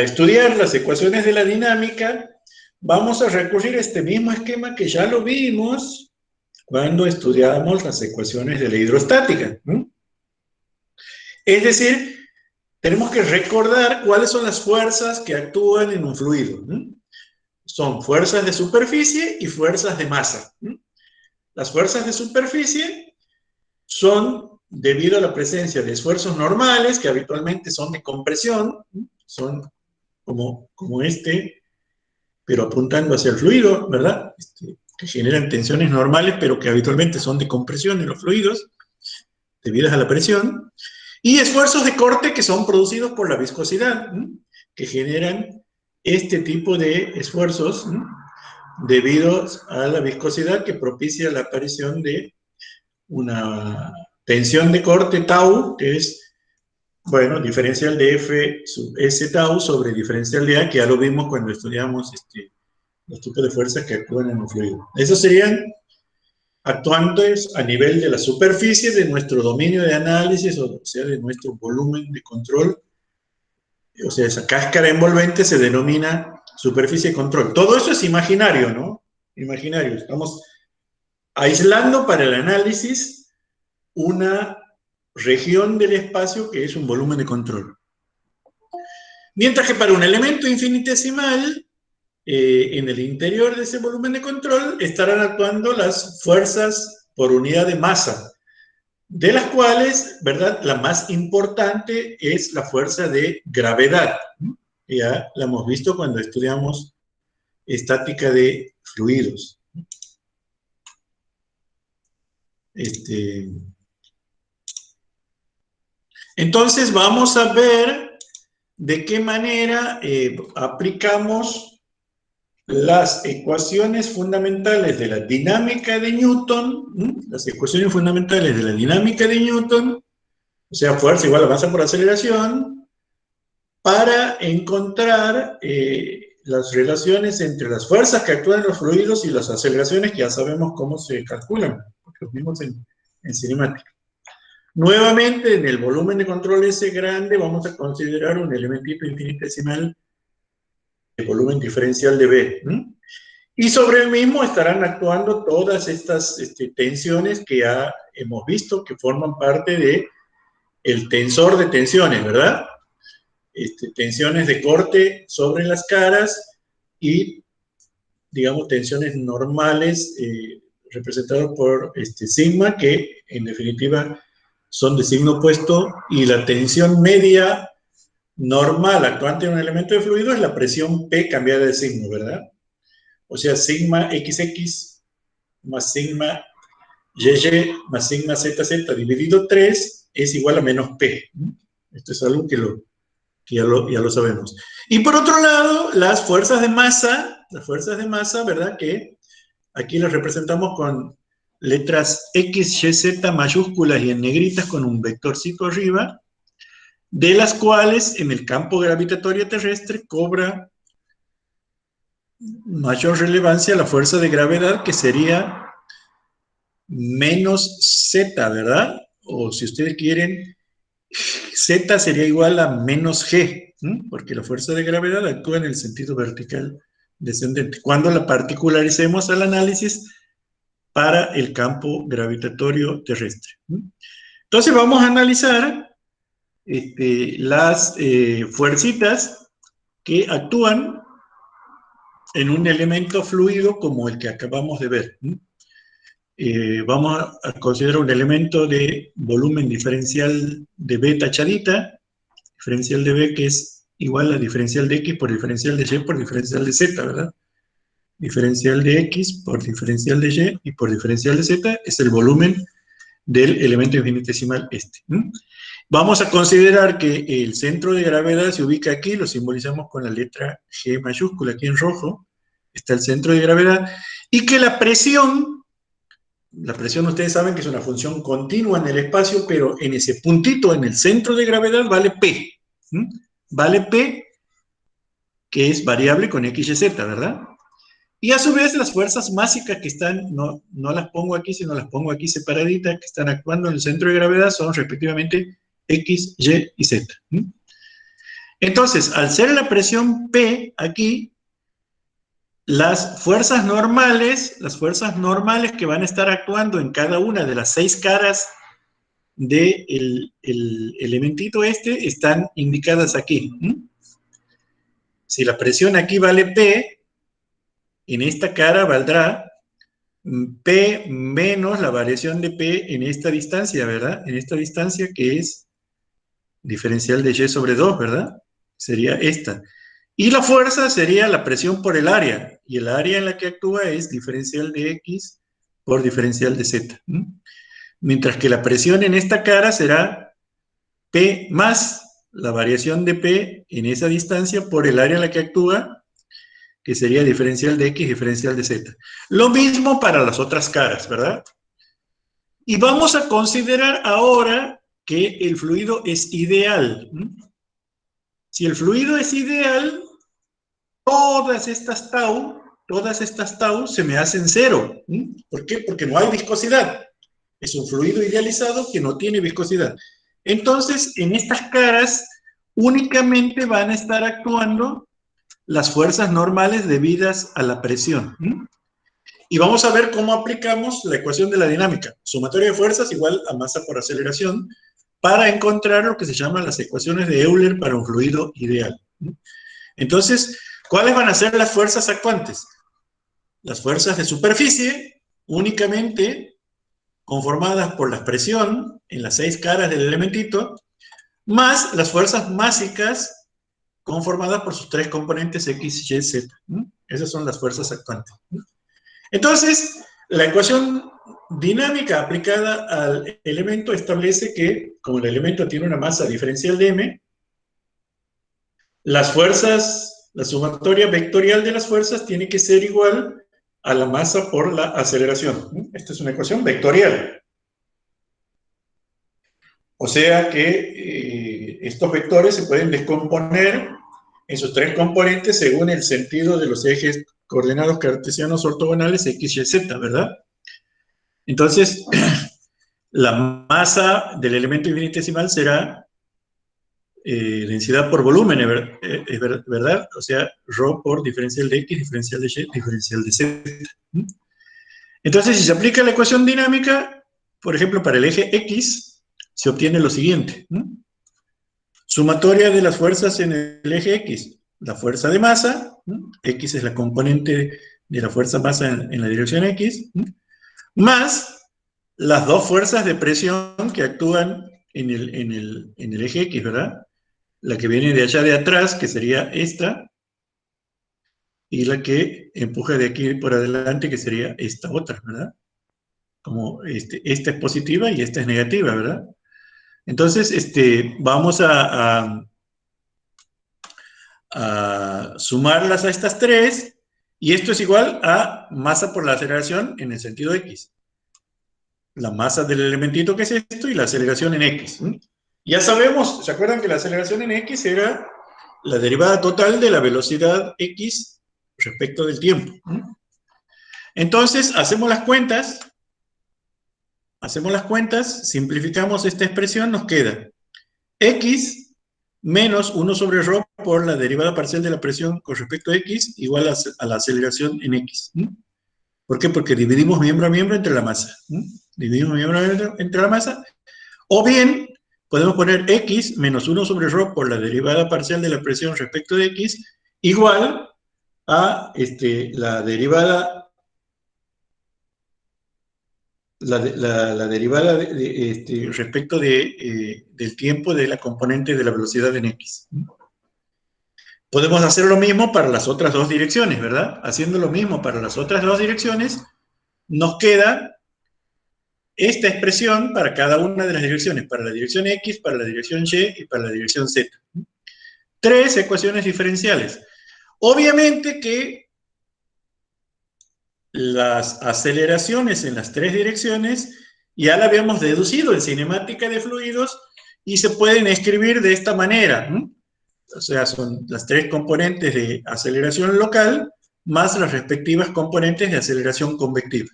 estudiar las ecuaciones de la dinámica, vamos a recurrir a este mismo esquema que ya lo vimos cuando estudiábamos las ecuaciones de la hidrostática. Es decir, tenemos que recordar cuáles son las fuerzas que actúan en un fluido. Son fuerzas de superficie y fuerzas de masa. Las fuerzas de superficie son debido a la presencia de esfuerzos normales, que habitualmente son de compresión, son como este, pero apuntando hacia el fluido, ¿verdad? Que generan tensiones normales, pero que habitualmente son de compresión en los fluidos, debidas a la presión, y esfuerzos de corte que son producidos por la viscosidad, que generan este tipo de esfuerzos debido a la viscosidad que propicia la aparición de una tensión de corte tau, que es, bueno, diferencial de F sub S tau sobre diferencial de A, que ya lo vimos cuando estudiamos los tipos de fuerzas que actúan en un fluido. Esos serían actuantes a nivel de la superficie de nuestro dominio de análisis, o sea, de nuestro volumen de control. O sea, esa cáscara envolvente se denomina superficie de control. Todo eso es imaginario, ¿no? Imaginario. Estamos aislando para el análisis una región del espacio que es un volumen de control. Mientras que para un elemento infinitesimal, en el interior de ese volumen de control estarán actuando las fuerzas por unidad de masa, de las cuales, ¿verdad?, la más importante es la fuerza de gravedad. Ya la hemos visto cuando estudiamos estática de fluidos. Entonces vamos a ver de qué manera aplicamos las ecuaciones fundamentales de la dinámica de Newton, las ecuaciones fundamentales de la dinámica de Newton, o sea, fuerza igual a masa por aceleración, para encontrar las relaciones entre las fuerzas que actúan en los fluidos y las aceleraciones, que ya sabemos cómo se calculan, porque los vimos en cinemática. Nuevamente, en el volumen de control S grande, vamos a considerar un elementito infinitesimal de volumen diferencial de B. Y sobre el mismo estarán actuando todas estas tensiones que ya hemos visto, que forman parte del tensor de tensiones, ¿verdad? Tensiones de corte sobre las caras y, digamos, tensiones normales representadas por sigma, que en definitiva son de signo opuesto, y la tensión media normal actuante en un elemento de fluido es la presión P cambiada de signo, ¿verdad? O sea, sigma XX más sigma YY más sigma ZZ dividido 3 es igual a menos P. Esto es algo que ya lo sabemos. Y por otro lado, las fuerzas de masa, ¿verdad? Que aquí las representamos con letras X, Y, Z mayúsculas y en negritas con un vectorcito arriba, de las cuales en el campo gravitatorio terrestre cobra mayor relevancia la fuerza de gravedad, que sería menos Z, ¿verdad? O si ustedes quieren, Z sería igual a menos G, porque la fuerza de gravedad actúa en el sentido vertical descendente. Cuando la particularicemos al análisis para el campo gravitatorio terrestre. Entonces vamos a analizar las fuercitas que actúan en un elemento fluido como el que acabamos de ver. Vamos a considerar un elemento de volumen diferencial de B tachadita, diferencial de B que es igual a diferencial de X por diferencial de Y por diferencial de Z, ¿verdad? Diferencial de X por diferencial de Y y por diferencial de Z es el volumen del elemento infinitesimal este. Vamos a considerar que el centro de gravedad se ubica aquí, lo simbolizamos con la letra G mayúscula, aquí en rojo, está el centro de gravedad, y que la presión ustedes saben que es una función continua en el espacio, pero en ese puntito, en el centro de gravedad, vale P. Vale P, que es variable con X y Z, ¿verdad? Y a su vez las fuerzas másicas que están, no las pongo aquí, sino las pongo aquí separaditas, que están actuando en el centro de gravedad, son respectivamente X, Y y Z. Entonces, al ser la presión P aquí, las fuerzas normales que van a estar actuando en cada una de las 6 caras del elementito este, están indicadas aquí. Si la presión aquí vale P, en esta cara valdrá P menos la variación de P en esta distancia, ¿verdad? En esta distancia que es diferencial de Y sobre 2, ¿verdad? Sería esta. Y la fuerza sería la presión por el área, y el área en la que actúa es diferencial de X por diferencial de Z. Mientras que la presión en esta cara será P más la variación de P en esa distancia por el área en la que actúa, que sería diferencial de X, diferencial de Z. Lo mismo para las otras caras, ¿verdad? Y vamos a considerar ahora que el fluido es ideal. Si el fluido es ideal, todas estas tau se me hacen cero. ¿Por qué? Porque no hay viscosidad. Es un fluido idealizado que no tiene viscosidad. Entonces, en estas caras únicamente van a estar actuando las fuerzas normales debidas a la presión. Y vamos a ver cómo aplicamos la ecuación de la dinámica. Sumatoria de fuerzas igual a masa por aceleración, para encontrar lo que se llaman las ecuaciones de Euler para un fluido ideal. Entonces, ¿cuáles van a ser las fuerzas actuantes? Las fuerzas de superficie, únicamente conformadas por la presión en las 6 caras del elementito, más las fuerzas másicas conformadas por sus 3 componentes X, Y, Z. Esas son las fuerzas actuantes. Entonces, la ecuación dinámica aplicada al elemento establece que, como el elemento tiene una masa diferencial de m, las fuerzas, la sumatoria vectorial de las fuerzas tiene que ser igual a la masa por la aceleración. Esta es una ecuación vectorial. O sea que estos vectores se pueden descomponer en sus 3 componentes según el sentido de los ejes coordenados cartesianos ortogonales X, Y, Z, ¿verdad? Entonces, la masa del elemento infinitesimal será densidad por volumen, ¿verdad? O sea, ρ por diferencial de X, diferencial de Y, diferencial de Z. Entonces, si se aplica la ecuación dinámica, por ejemplo, para el eje X, se obtiene lo siguiente. Sumatoria de las fuerzas en el eje X. La fuerza de masa, X es la componente de la fuerza masa en la dirección X, más las 2 fuerzas de presión que actúan en el eje X, ¿verdad? La que viene de allá de atrás, que sería esta, y la que empuja de aquí por adelante, que sería esta otra, ¿verdad? Como esta es positiva y esta es negativa, ¿verdad? Entonces, vamos a sumarlas a estas tres, y esto es igual a masa por la aceleración en el sentido X. La masa del elementito que es esto y la aceleración en X. Ya sabemos, ¿se acuerdan que la aceleración en X era la derivada total de la velocidad X respecto del tiempo? Entonces, hacemos las cuentas, simplificamos esta expresión, nos queda X menos 1 sobre ρ por la derivada parcial de la presión con respecto a X igual a la aceleración en X. ¿Por qué? Porque dividimos miembro a miembro entre la masa. Dividimos miembro a miembro entre la masa. O bien, podemos poner X menos 1 sobre ρ por la derivada parcial de la presión respecto de X igual a la derivada respecto del tiempo de la componente de la velocidad en X. Podemos hacer lo mismo para las otras dos direcciones, ¿verdad? Haciendo lo mismo para las otras dos direcciones, nos queda esta expresión para cada una de las direcciones, para la dirección X, para la dirección Y y para la dirección Z. Tres ecuaciones diferenciales. Obviamente que las aceleraciones en las tres direcciones ya la habíamos deducido en cinemática de fluidos y se pueden escribir de esta manera. O sea, son las tres componentes de aceleración local más las respectivas componentes de aceleración convectiva.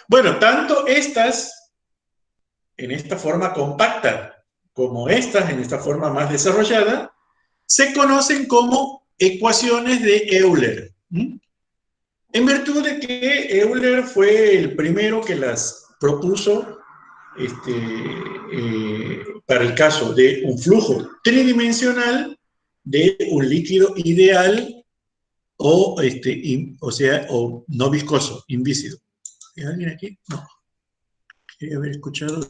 Bueno, tanto estas en esta forma compacta como estas en esta forma más desarrollada se conocen como ecuaciones de Euler. En virtud de que Euler fue el primero que las propuso para el caso de un flujo tridimensional de un líquido ideal o no viscoso, invícido. ¿Hay alguien aquí? No. Quería haber escuchado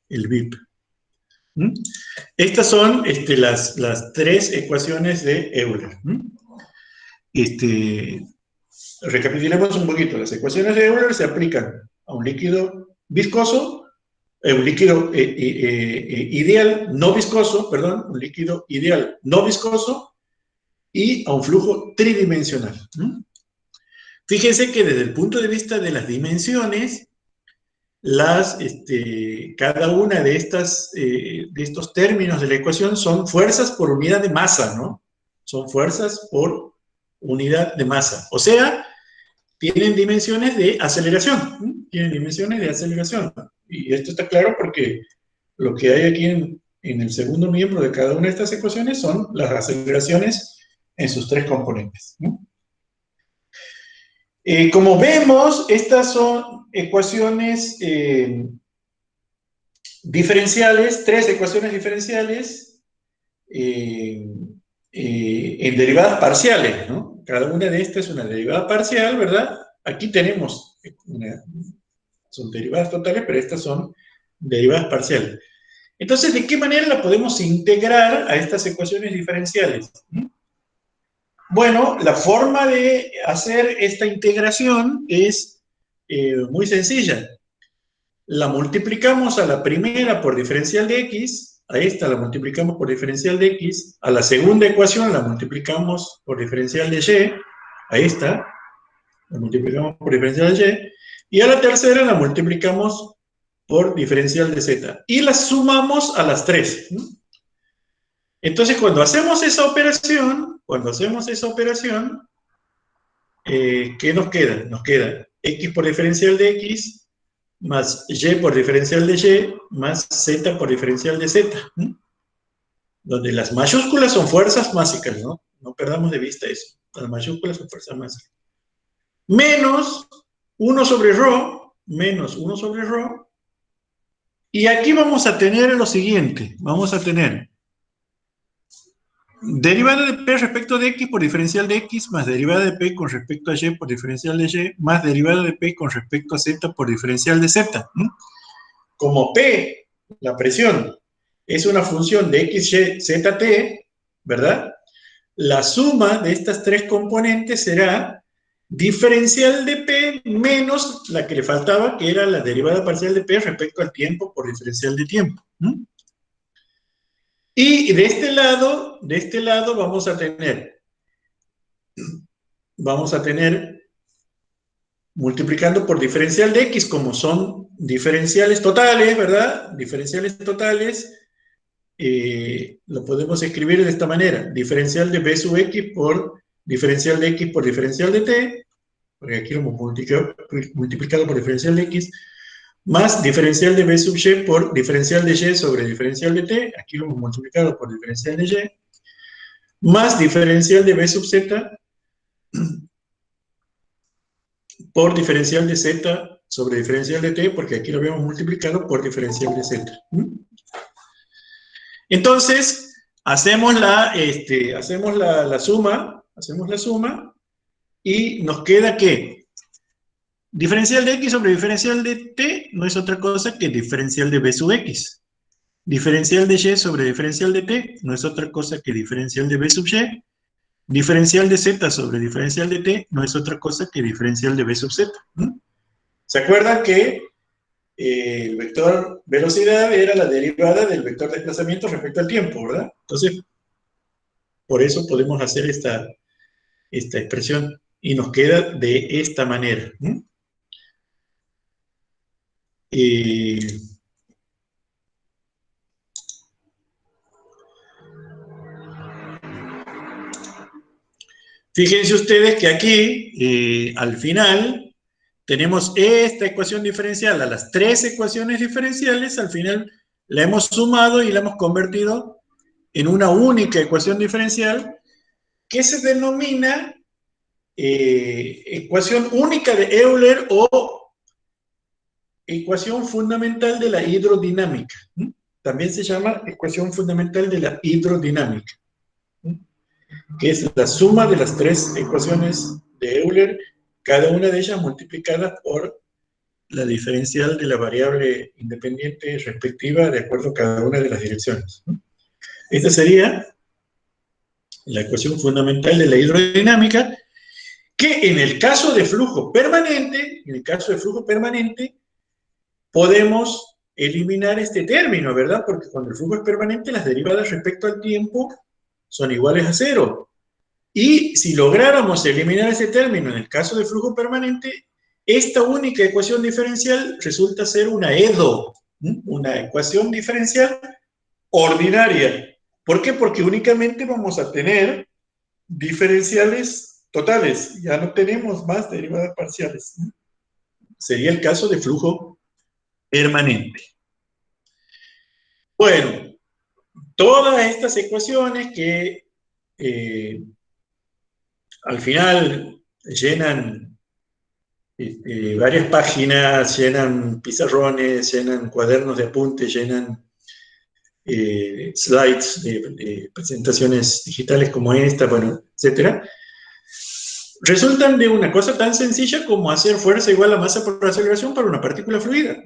el BIP. Estas son las tres ecuaciones de Euler. Recapitulemos un poquito. Las ecuaciones de Euler se aplican a un líquido viscoso, un líquido ideal no viscoso, perdón, un líquido ideal no viscoso y a un flujo tridimensional. Fíjense que desde el punto de vista de las dimensiones, cada una de estos términos de la ecuación son fuerzas por unidad de masa, ¿no? Son fuerzas por unidad de masa. O sea, tienen dimensiones de aceleración. Tienen dimensiones de aceleración. Y esto está claro porque lo que hay aquí en el segundo miembro de cada una de estas ecuaciones son las aceleraciones en sus tres componentes. Como vemos, estas son ecuaciones diferenciales, tres ecuaciones diferenciales en derivadas parciales, ¿no? Cada una de estas es una derivada parcial, ¿verdad? Aquí tenemos son derivadas totales, pero estas son derivadas parciales. Entonces, ¿de qué manera la podemos integrar a estas ecuaciones diferenciales? Bueno, la forma de hacer esta integración es muy sencilla. La multiplicamos a la primera por diferencial de x, a esta la multiplicamos por diferencial de x, a la segunda ecuación la multiplicamos por diferencial de y, a esta la multiplicamos por diferencial de y a la tercera la multiplicamos por diferencial de z, y las sumamos a las tres. Entonces, cuando hacemos esa operación, ¿qué nos queda? Nos queda x por diferencial de x más y por diferencial de y más z por diferencial de z. Donde las mayúsculas son fuerzas másicas, ¿no? No perdamos de vista eso. Las mayúsculas son fuerzas másicas. Menos 1 sobre ρ, y aquí vamos a tener lo siguiente. Vamos a tener derivada de p respecto de x por diferencial de x más derivada de p con respecto a y por diferencial de y más derivada de p con respecto a z por diferencial de z. Como p, la presión, es una función de x, y, z, t, ¿verdad? La suma de estas tres componentes será diferencial de P menos la que le faltaba, que era la derivada parcial de P respecto al tiempo por diferencial de tiempo. Y de este lado vamos a tener multiplicando por diferencial de X, como son diferenciales totales, ¿verdad? Diferenciales totales, lo podemos escribir de esta manera: diferencial de B sub X por diferencial de X por diferencial de T, porque aquí lo hemos multiplicado por diferencial de X, más diferencial de B sub Y por diferencial de Y sobre diferencial de T, aquí lo hemos multiplicado por diferencial de Y, más diferencial de B sub Z por diferencial de Z sobre diferencial de T, porque aquí lo habíamos multiplicado por diferencial de Z. Entonces, hacemos la suma, y nos queda que diferencial de X sobre diferencial de T no es otra cosa que diferencial de B sub X. Diferencial de Y sobre diferencial de T no es otra cosa que diferencial de B sub Y. Diferencial de Z sobre diferencial de T no es otra cosa que diferencial de B sub Z. ¿Se acuerdan que el vector velocidad era la derivada del vector desplazamiento respecto al tiempo, ¿verdad? Entonces, por eso podemos hacer esta expresión y nos queda de esta manera. Fíjense ustedes que aquí, al final, tenemos esta ecuación diferencial. A las tres ecuaciones diferenciales, al final la hemos sumado y la hemos convertido en una única ecuación diferencial que se denomina ecuación única de Euler o ecuación fundamental de la hidrodinámica. También se llama ecuación fundamental de la hidrodinámica, que es la suma de las tres ecuaciones de Euler, cada una de ellas multiplicada por la diferencial de la variable independiente respectiva de acuerdo a cada una de las direcciones. Esta sería la ecuación fundamental de la hidrodinámica, que en el caso de flujo permanente, podemos eliminar este término, ¿verdad? Porque cuando el flujo es permanente, las derivadas respecto al tiempo son iguales a cero. Y si lográramos eliminar ese término en el caso de flujo permanente, esta única ecuación diferencial resulta ser una EDO, una ecuación diferencial ordinaria. ¿Por qué? Porque únicamente vamos a tener diferenciales totales, ya no tenemos más derivadas parciales. Sería el caso de flujo permanente. Bueno, todas estas ecuaciones que al final llenan varias páginas, llenan pizarrones, llenan cuadernos de apuntes, llenan slides de presentaciones digitales como esta, bueno, etcétera, resultan de una cosa tan sencilla como hacer fuerza igual a masa por aceleración para una partícula fluida.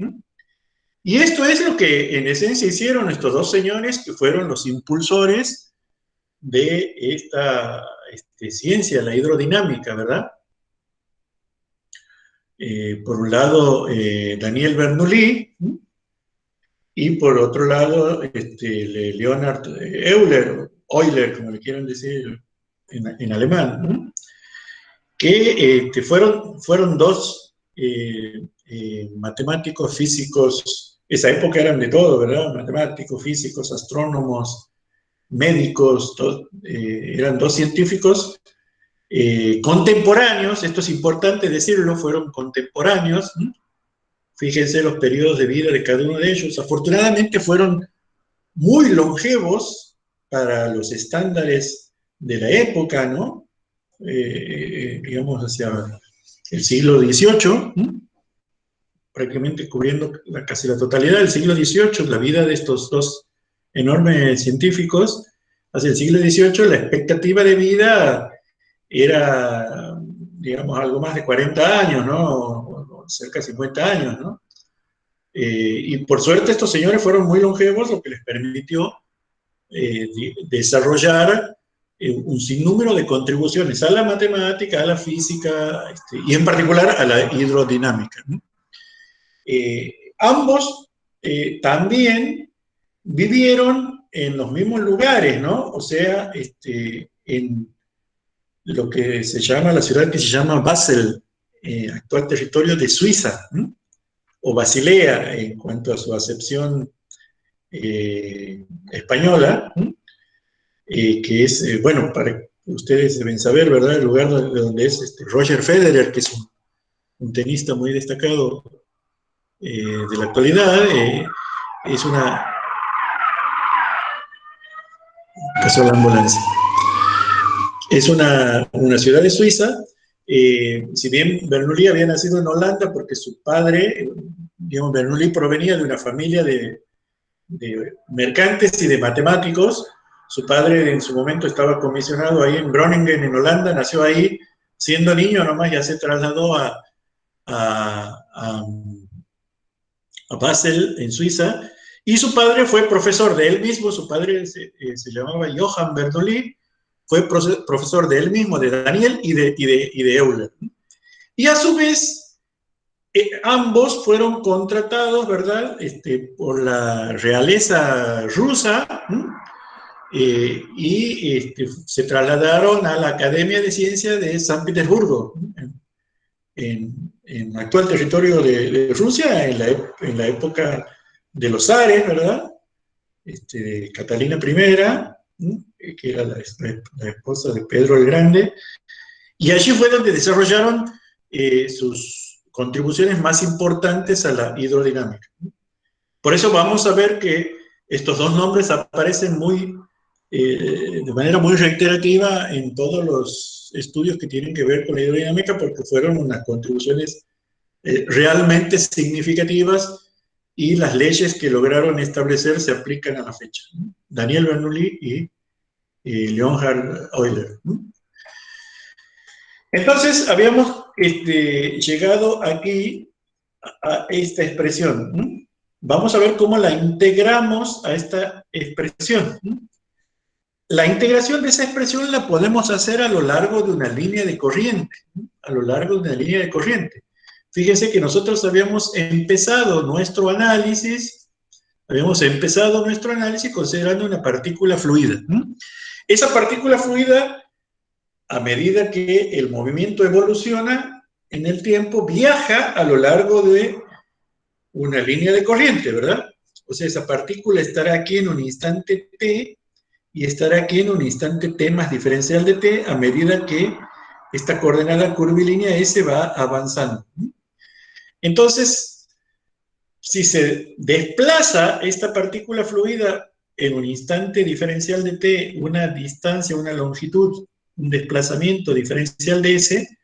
Y esto es lo que en esencia hicieron estos dos señores que fueron los impulsores de esta ciencia, la hidrodinámica, ¿verdad? Por un lado, Daniel Bernoulli, y por otro lado, Leonhard Euler, Euler, como le quieran decir en alemán, que fueron dos matemáticos, físicos. Esa época eran de todo, ¿verdad? Matemáticos, físicos, astrónomos, médicos, eran dos científicos contemporáneos. Esto es importante decirlo, fueron contemporáneos. Fíjense los periodos de vida de cada uno de ellos. Afortunadamente fueron muy longevos para los estándares de la época, ¿no? Digamos hacia el siglo XVIII, prácticamente cubriendo casi la totalidad del siglo XVIII, la vida de estos dos enormes científicos. Hacia el siglo XVIII la expectativa de vida era, digamos, algo más de 40 años, ¿no? Cerca de 50 años, ¿no? Y por suerte estos señores fueron muy longevos, lo que les permitió desarrollar un sinnúmero de contribuciones a la matemática, a la física, y en particular a la hidrodinámica, ¿no? Ambos también vivieron en los mismos lugares, ¿no? O sea, en lo que se llama, la ciudad que se llama Basel, actual territorio de Suiza, ¿no? O Basilea, en cuanto a su acepción española, ¿no? Que es, bueno, para ustedes deben saber, ¿verdad? El lugar de donde es Roger Federer, que es un tenista muy destacado de la actualidad, es una... Pasó la ambulancia. Es una ciudad de Suiza. Si bien Bernoulli había nacido en Holanda porque su padre, digamos, Bernoulli provenía de una familia de mercantes y de matemáticos. Su padre en su momento estaba comisionado ahí en Groningen, en Holanda, nació ahí, siendo niño nomás ya se trasladó a Basel, en Suiza, y su padre fue profesor de él mismo. Su padre se llamaba Johann Bernoulli, fue profesor de él mismo, de Daniel y de Euler. Y a su vez, ambos fueron contratados, ¿verdad?, por la realeza rusa, y se trasladaron a la Academia de Ciencias de San Petersburgo, en el actual territorio de Rusia, en la época de los zares, ¿verdad? Catalina I, que era la esposa de Pedro el Grande, y allí fue donde desarrollaron sus contribuciones más importantes a la hidrodinámica. Por eso vamos a ver que estos dos nombres aparecen de manera muy reiterativa en todos los estudios que tienen que ver con la hidrodinámica, porque fueron unas contribuciones realmente significativas, y las leyes que lograron establecer se aplican a la fecha, ¿no? Daniel Bernoulli y Leonhard Euler, ¿no? Entonces, habíamos llegado aquí a esta expresión, ¿no? Vamos a ver cómo la integramos a esta expresión, ¿no? La integración de esa expresión la podemos hacer a lo largo de una línea de corriente, ¿no? A lo largo de una línea de corriente. Fíjense que nosotros habíamos empezado nuestro análisis considerando una partícula fluida, ¿no? Esa partícula fluida, a medida que el movimiento evoluciona en el tiempo, viaja a lo largo de una línea de corriente, ¿verdad? O sea, esa partícula estará aquí en un instante t y estará aquí en un instante t más diferencial de t a medida que esta coordenada curvilínea S va avanzando. Entonces, si se desplaza esta partícula fluida en un instante diferencial de t, una distancia, una longitud, un desplazamiento diferencial de S,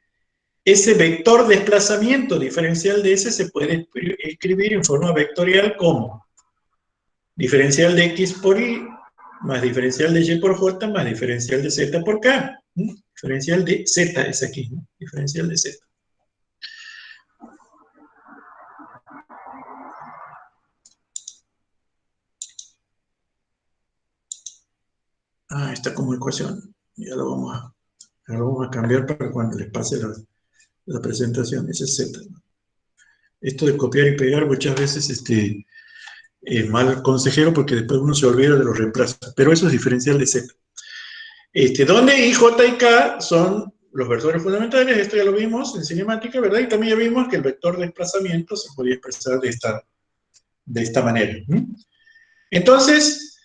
ese vector desplazamiento diferencial de S se puede escribir en forma vectorial como diferencial de X por Y más diferencial de Y por J más diferencial de Z por K. Diferencial de Z es aquí, ¿no? Diferencial de Z. Está como ecuación. Ya lo vamos a cambiar para cuando les pase la presentación. Ese es Z. Esto de copiar y pegar muchas veces es mal consejero, porque después uno se olvida de los reemplazos. Pero eso es diferencial de Z. Donde I, J y K son los vectores fundamentales. Esto ya lo vimos en cinemática, ¿verdad? Y también ya vimos que el vector de desplazamiento se podía expresar de esta manera. Entonces,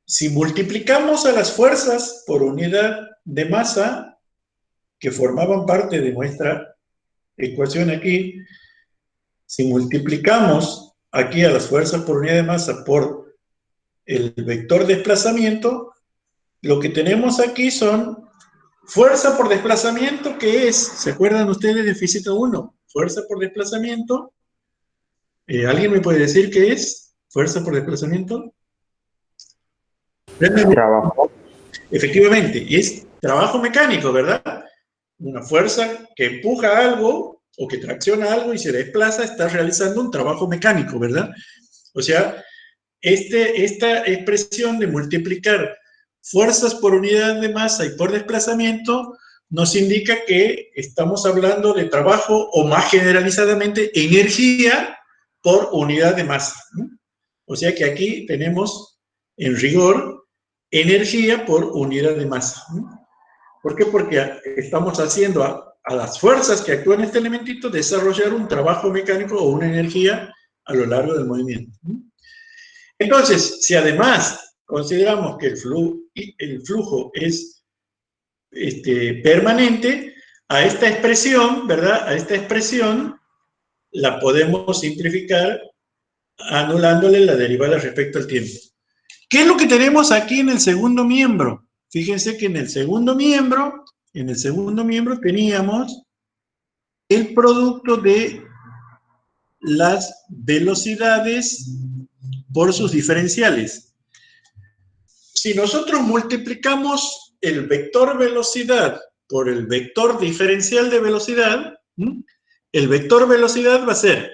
si multiplicamos a las fuerzas por unidad de masa que formaban parte de nuestra ecuación aquí, si multiplicamos aquí a las fuerzas por unidad de masa por el vector desplazamiento, lo que tenemos aquí son fuerza por desplazamiento, que es, ¿se acuerdan ustedes de Física 1? Fuerza por desplazamiento. ¿Alguien me puede decir qué es fuerza por desplazamiento? Trabajo. Efectivamente, es trabajo mecánico, ¿verdad? Una fuerza que empuja algo o que tracciona algo y se desplaza, está realizando un trabajo mecánico, ¿verdad? O sea, esta expresión de multiplicar fuerzas por unidad de masa y por desplazamiento, nos indica que estamos hablando de trabajo o más generalizadamente energía por unidad de masa, ¿no? O sea que aquí tenemos, en rigor, energía por unidad de masa, ¿no? ¿Por qué? Porque estamos haciendo a las fuerzas que actúan en este elementito desarrollar un trabajo mecánico o una energía a lo largo del movimiento, ¿no? Entonces, si además consideramos que el flujo es permanente, a esta expresión, ¿verdad? A esta expresión la podemos simplificar anulándole la derivada respecto al tiempo. ¿Qué es lo que tenemos aquí en el segundo miembro? Fíjense que en el segundo miembro teníamos el producto de las velocidades por sus diferenciales. Si nosotros multiplicamos el vector velocidad por el vector diferencial de velocidad, el vector velocidad va a ser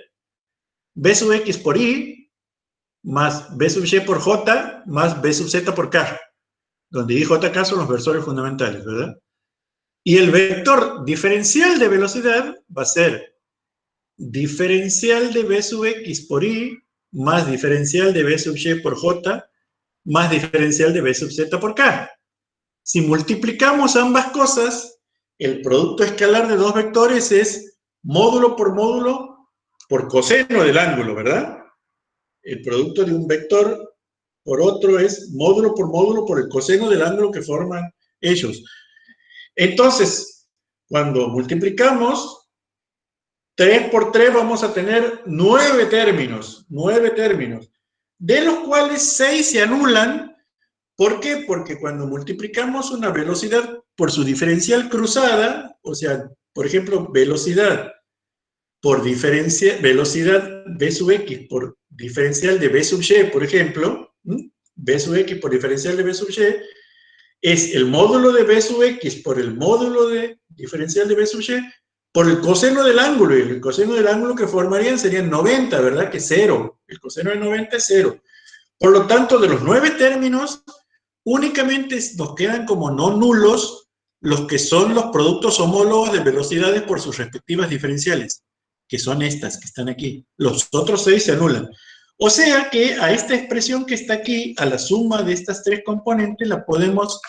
b sub x por y más b sub y por j más b sub z por k, donde y, j, k son los versores fundamentales, ¿verdad? Y el vector diferencial de velocidad va a ser diferencial de b sub x por y más diferencial de b sub y por j más diferencial de b sub z por k. Si multiplicamos ambas cosas, el producto escalar de dos vectores es módulo por coseno del ángulo, ¿verdad? El producto de un vector por otro es módulo por el coseno del ángulo que forman ellos. Entonces, cuando multiplicamos 3 por 3 vamos a tener 9 términos, de los cuales 6 se anulan. ¿Por qué? Porque cuando multiplicamos una velocidad por su diferencial cruzada, o sea, por ejemplo, velocidad b sub x por diferencial de b sub y, por ejemplo, b sub x por diferencial de b sub y, es el módulo de b sub x por el módulo de diferencial de b sub y por el coseno del ángulo, y el coseno del ángulo que formarían serían 90, ¿verdad? Que es 0. El coseno de 90 es 0. Por lo tanto, de los 9 términos, únicamente nos quedan como no nulos los que son los productos homólogos de velocidades por sus respectivas diferenciales, que son estas que están aquí. Los otros 6 se anulan. O sea que a esta expresión que está aquí, a la suma de estas 3 componentes, la podemos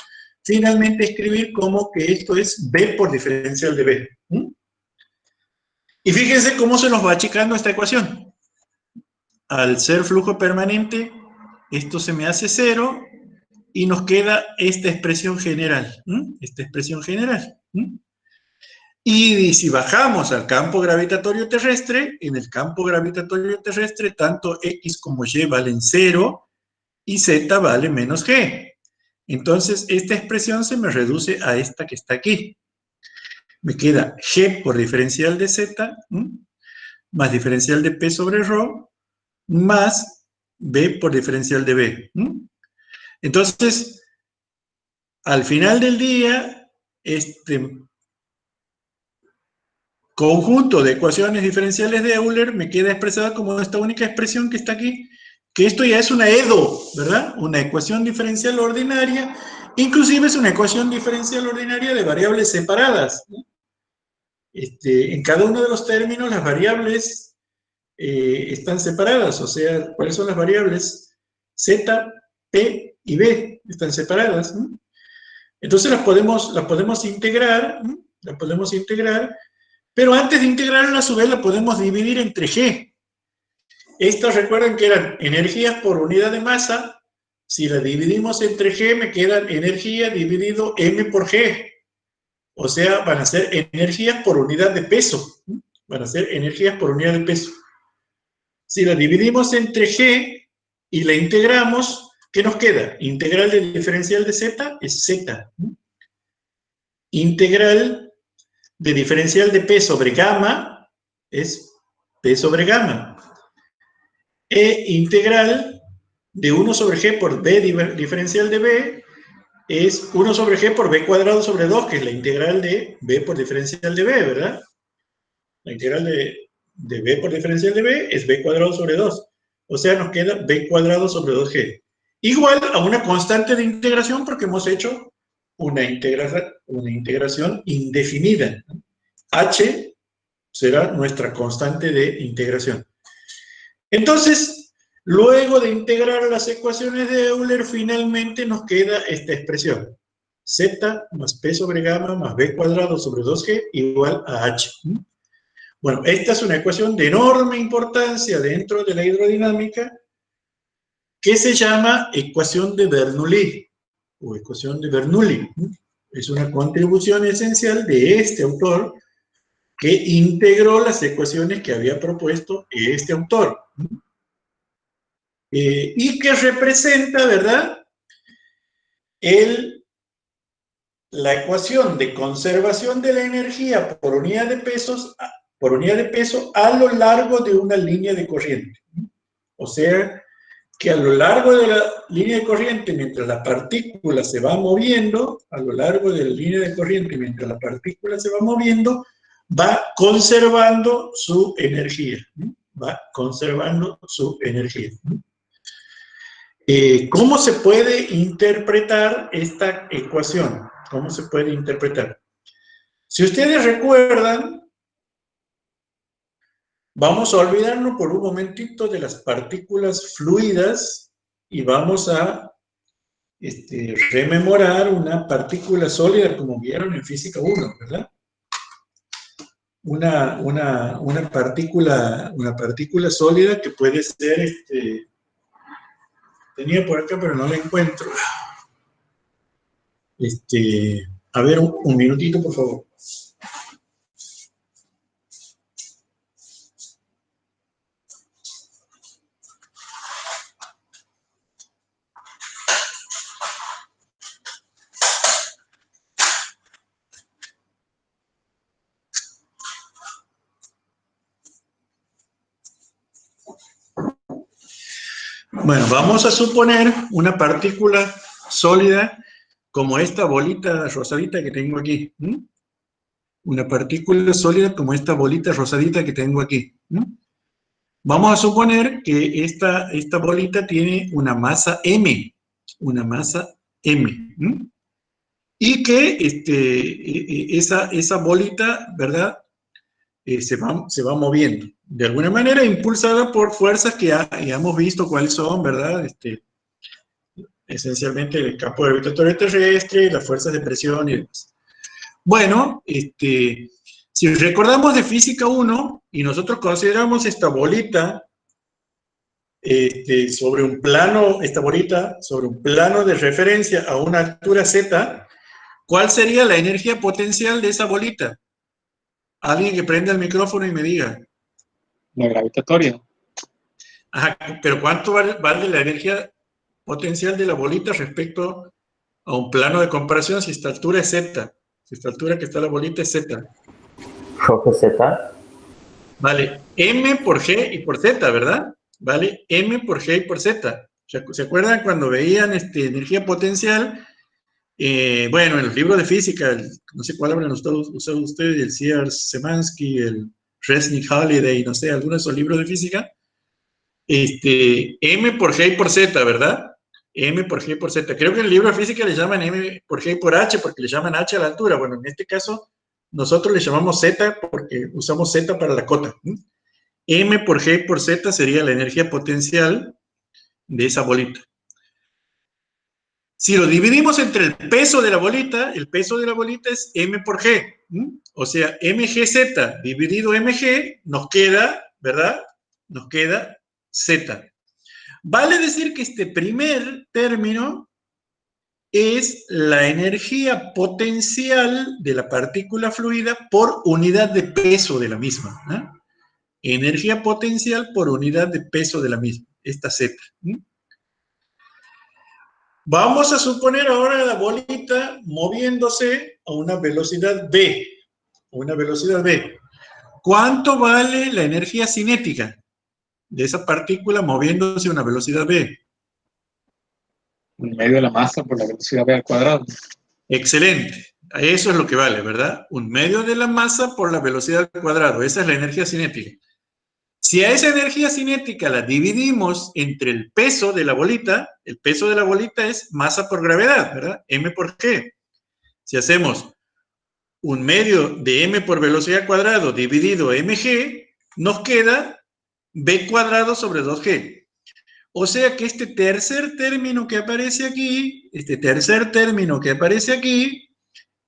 finalmente escribir como que esto es b por diferencial de b. Y fíjense cómo se nos va achicando esta ecuación. Al ser flujo permanente, esto se me hace 0 y nos queda esta expresión general. Y si bajamos al campo gravitatorio terrestre, en el campo gravitatorio terrestre, tanto x como y valen 0 y z vale menos g. Entonces, esta expresión se me reduce a esta que está aquí. Me queda g por diferencial de z, más diferencial de p sobre ρ, más b por diferencial de b. Entonces, al final del día, este conjunto de ecuaciones diferenciales de Euler me queda expresada como esta única expresión que está aquí, que esto ya es una EDO, ¿verdad? Una ecuación diferencial ordinaria, inclusive es una ecuación diferencial ordinaria de variables separadas, ¿no? En cada uno de los términos las variables están separadas, o sea, ¿cuáles son las variables? Z, P y B están separadas, ¿no? Entonces las podemos integrar, pero antes de integrarla a su vez la podemos dividir entre G. Estas recuerden que eran energías por unidad de masa. Si la dividimos entre G me quedan energía dividido M por G. O sea, van a ser energías por unidad de peso. Si la dividimos entre G y la integramos, ¿qué nos queda? Integral del diferencial de Z es Z. Integral de diferencial de P sobre gamma es P sobre gamma. E integral de 1 sobre G por B diferencial de B es 1 sobre G por B cuadrado sobre 2, que es la integral de B por diferencial de B, ¿verdad? La integral de B por diferencial de B es B cuadrado sobre 2. O sea, nos queda B cuadrado sobre 2G. igual a una constante de integración porque hemos hecho una integración indefinida. H será nuestra constante de integración. Entonces, luego de integrar las ecuaciones de Euler, finalmente nos queda esta expresión. Z más P sobre gamma más B cuadrado sobre 2G igual a H. Bueno, esta es una ecuación de enorme importancia dentro de la hidrodinámica que se llama ecuación de Bernoulli o ecuación de Bernoulli. Es una contribución esencial de este autor que integró las ecuaciones que había propuesto este autor. Y que representa, ¿verdad?, la ecuación de conservación de la energía por unidad de peso a lo largo de una línea de corriente. O sea, que a lo largo de la línea de corriente, mientras la partícula se va moviendo, va conservando su energía. ¿Cómo se puede interpretar esta ecuación? ¿Cómo se puede interpretar? Si ustedes recuerdan, vamos a olvidarnos por un momentito de las partículas fluidas y vamos a rememorar una partícula sólida, como vieron en Física 1, ¿verdad? Una partícula sólida que puede ser, tenía por acá, pero no la encuentro. A ver, un minutito, por favor. Bueno, vamos a suponer una partícula sólida como esta bolita rosadita que tengo aquí. Una partícula sólida como esta bolita rosadita que tengo aquí. Vamos a suponer que esta bolita tiene una masa M. Y que esa bolita, ¿verdad?, se va moviendo. De alguna manera impulsada por fuerzas que ya hemos visto cuáles son, ¿verdad? Esencialmente el campo gravitatorio terrestre, las fuerzas de presión y demás. Bueno, si recordamos de Física 1 y nosotros consideramos esta bolita sobre un plano de referencia a una altura z, ¿cuál sería la energía potencial de esa bolita? Alguien que prenda el micrófono y me diga. La gravitatoria. Ajá, pero ¿cuánto vale la energía potencial de la bolita respecto a un plano de comparación si esta altura es z? Si esta altura que está la bolita es z. Choque Z. Vale, m por g y por z, ¿verdad? Vale, m por g y por z. ¿Se acuerdan cuando veían energía potencial? Bueno, en los libros de física, no sé cuál habrán usado ustedes, el Sears-Szymanski, el Resnick-Halliday, no sé, algunos de esos libros de física. M por G y por Z, ¿verdad? M por G y por Z. Creo que en el libro de física le llaman M por G y por H porque le llaman H a la altura. Bueno, en este caso, nosotros le llamamos Z porque usamos Z para la cota. M por G y por Z sería la energía potencial de esa bolita. Si lo dividimos entre el peso de la bolita es M por G. O sea, mgz dividido mg nos queda, ¿verdad? Nos queda Z. Vale decir que este primer término es la energía potencial de la partícula fluida por unidad de peso de la misma. Energía potencial por unidad de peso de la misma, esta Z. Vamos a suponer ahora la bolita moviéndose a una velocidad v. ¿Cuánto vale la energía cinética de esa partícula moviéndose a una velocidad v? Un medio de la masa por la velocidad v al cuadrado. Excelente. Eso es lo que vale, ¿verdad? Un medio de la masa por la velocidad al cuadrado. Esa es la energía cinética. Si a esa energía cinética la dividimos entre el peso de la bolita es masa por gravedad, ¿verdad? M por G. Si hacemos un medio de m por velocidad cuadrado dividido mg, nos queda b cuadrado sobre 2g. O sea que este tercer término que aparece aquí,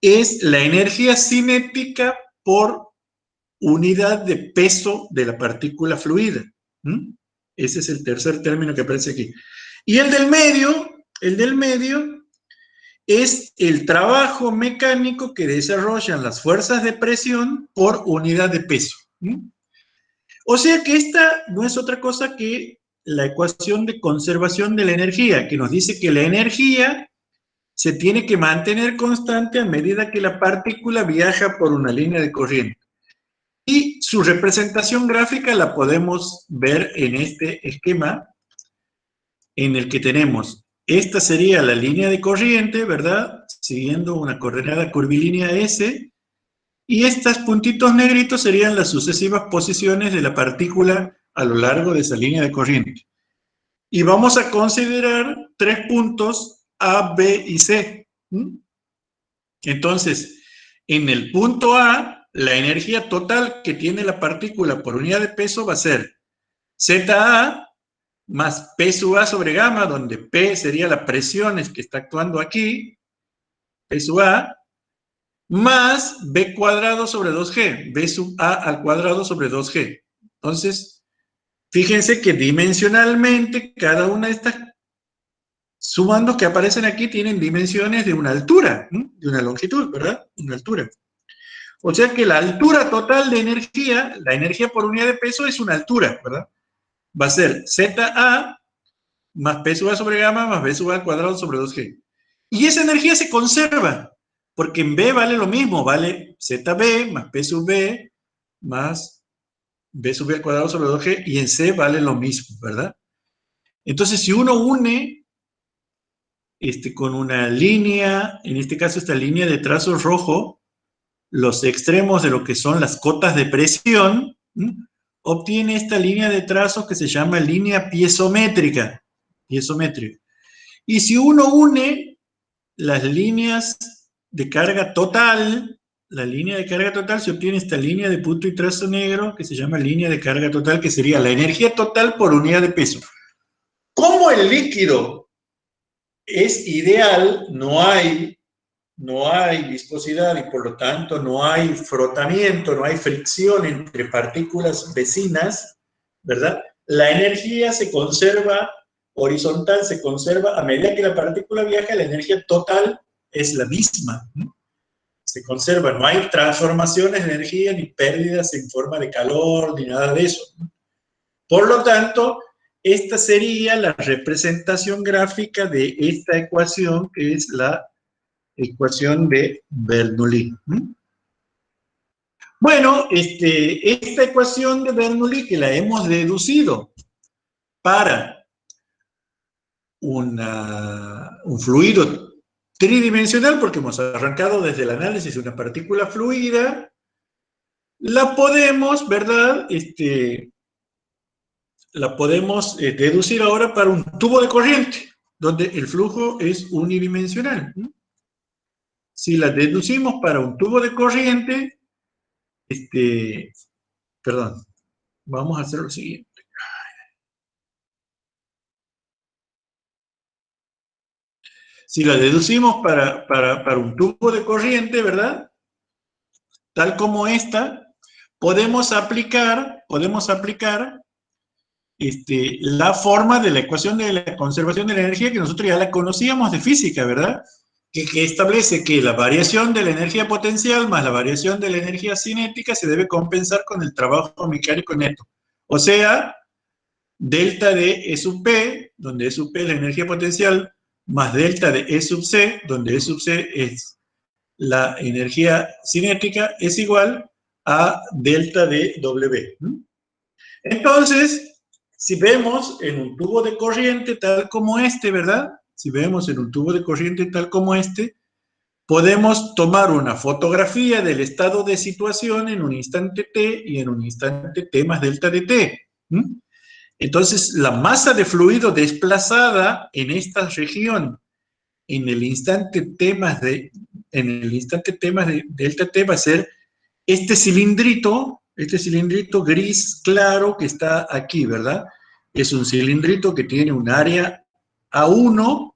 es la energía cinética por unidad de peso de la partícula fluida. Ese es el tercer término que aparece aquí. Y el del medio es el trabajo mecánico que desarrollan las fuerzas de presión por unidad de peso. O sea que esta no es otra cosa que la ecuación de conservación de la energía, que nos dice que la energía se tiene que mantener constante a medida que la partícula viaja por una línea de corriente. Y su representación gráfica la podemos ver en este esquema, en el que tenemos, esta sería la línea de corriente, ¿verdad? Siguiendo una coordenada curvilínea S, y estos puntitos negritos serían las sucesivas posiciones de la partícula a lo largo de esa línea de corriente. Y vamos a considerar 3 puntos A, B y C. Entonces, en el punto A, la energía total que tiene la partícula por unidad de peso va a ser ZA más P sub A sobre gamma, donde P sería la presión que está actuando aquí, P sub A, más B cuadrado sobre 2G, B sub A al cuadrado sobre 2G. Entonces, fíjense que dimensionalmente cada una de estas sumandos que aparecen aquí tienen dimensiones de una altura, de una longitud, ¿verdad? Una altura. O sea que la altura total de energía, la energía por unidad de peso es una altura, ¿verdad? Va a ser ZA más P sub A sobre gamma más B sub A al cuadrado sobre 2G. Y esa energía se conserva, porque en B vale lo mismo, vale ZB más P sub B más B sub B al cuadrado sobre 2G, y en C vale lo mismo, ¿verdad? Entonces, si uno une con una línea, en este caso esta línea de trazo rojo, los extremos de lo que son las cotas de presión, obtiene esta línea de trazos que se llama línea piezométrica. Y si uno une las líneas de carga total, la línea de carga total, se obtiene esta línea de punto y trazo negro que se llama línea de carga total, que sería la energía total por unidad de peso. Como el líquido es ideal, no hay viscosidad y por lo tanto no hay frotamiento, no hay fricción entre partículas vecinas, ¿verdad? La energía se conserva horizontal, se conserva a medida que la partícula viaja, la energía total es la misma, ¿no? Se conserva, no hay transformaciones de energía ni pérdidas en forma de calor ni nada de eso, ¿no? Por lo tanto, esta sería la representación gráfica de esta ecuación, que es la ecuación de Bernoulli. Bueno, esta ecuación de Bernoulli, que la hemos deducido para un fluido tridimensional, porque hemos arrancado desde el análisis de una partícula fluida, la podemos, ¿verdad? La podemos deducir ahora para un tubo de corriente, donde el flujo es unidimensional. Si la deducimos para un tubo de corriente, perdón, vamos a hacer lo siguiente. Si la deducimos para un tubo de corriente, ¿verdad? Tal como esta, podemos aplicar la forma de la ecuación de la conservación de la energía, que nosotros ya la conocíamos de física, ¿verdad? Que establece que la variación de la energía potencial más la variación de la energía cinética se debe compensar con el trabajo mecánico neto. O sea, delta de E sub P, donde E sub P es la energía potencial, más delta de E sub C, donde E sub C es la energía cinética, es igual a delta de W. Entonces, si vemos en un tubo de corriente tal como este, ¿verdad? Si vemos en un tubo de corriente tal como este, podemos tomar una fotografía del estado de situación en un instante t y en un instante t más delta de t. Entonces, la masa de fluido desplazada en esta región en el instante t más de delta t va a ser este cilindrito gris claro que está aquí, ¿verdad? Es un cilindrito que tiene un área A1,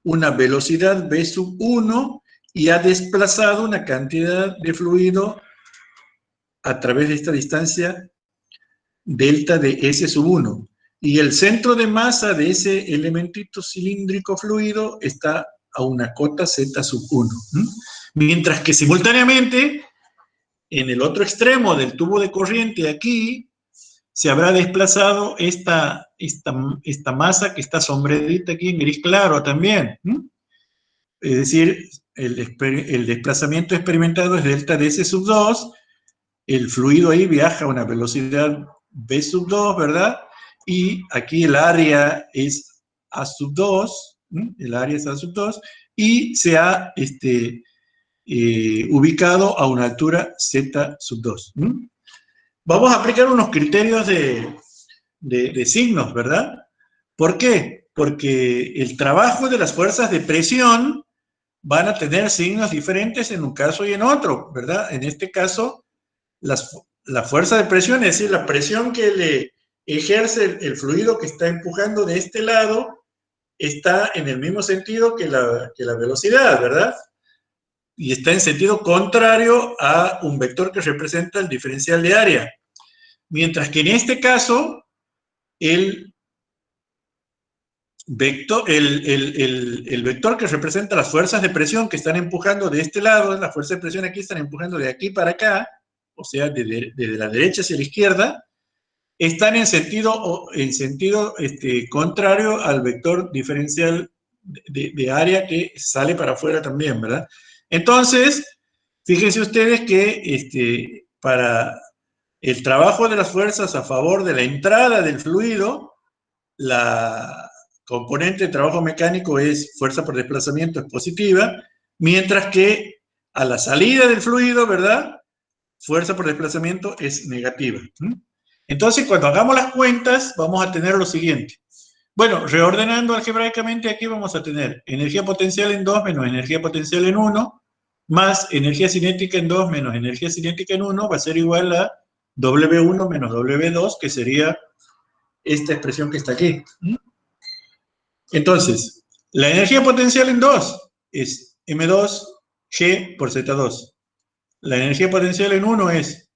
una velocidad V sub 1 y ha desplazado una cantidad de fluido a través de esta distancia delta de S sub 1. Y el centro de masa de ese elementito cilíndrico fluido está a una cota Z sub 1. Mientras que simultáneamente, en el otro extremo del tubo de corriente aquí, se habrá desplazado esta masa que está sombreadita aquí en gris claro también. Es decir, el desplazamiento experimentado es delta de S sub 2, el fluido ahí viaja a una velocidad V sub 2, ¿verdad? Y aquí el área es A sub 2, el área es A sub 2, y se ha ubicado a una altura Z sub 2. Vamos a aplicar unos criterios de signos, ¿verdad? ¿Por qué? Porque el trabajo de las fuerzas de presión van a tener signos diferentes en un caso y en otro, ¿verdad? En este caso, la fuerza de presión, es decir, la presión que le ejerce el fluido que está empujando de este lado, está en el mismo sentido que la velocidad, ¿verdad? Y está en sentido contrario a un vector que representa el diferencial de área. Mientras que en este caso, el vector que representa las fuerzas de presión que están empujando de este lado, las fuerzas de presión aquí están empujando de aquí para acá, o sea, desde la derecha hacia la izquierda, están en sentido contrario al vector diferencial de área que sale para afuera también, ¿verdad? Entonces, fíjense ustedes que para el trabajo de las fuerzas a favor de la entrada del fluido, la componente de trabajo mecánico es fuerza por desplazamiento, es positiva, mientras que a la salida del fluido, ¿verdad?, fuerza por desplazamiento es negativa. Entonces, cuando hagamos las cuentas, vamos a tener lo siguiente. Bueno, reordenando algebraicamente, aquí vamos a tener energía potencial en 2 menos energía potencial en 1, más energía cinética en 2 menos energía cinética en 1, va a ser igual a W1 menos W2, que sería esta expresión que está aquí. Entonces, la energía potencial en 2 es M2G por Z2. La energía potencial en 1 es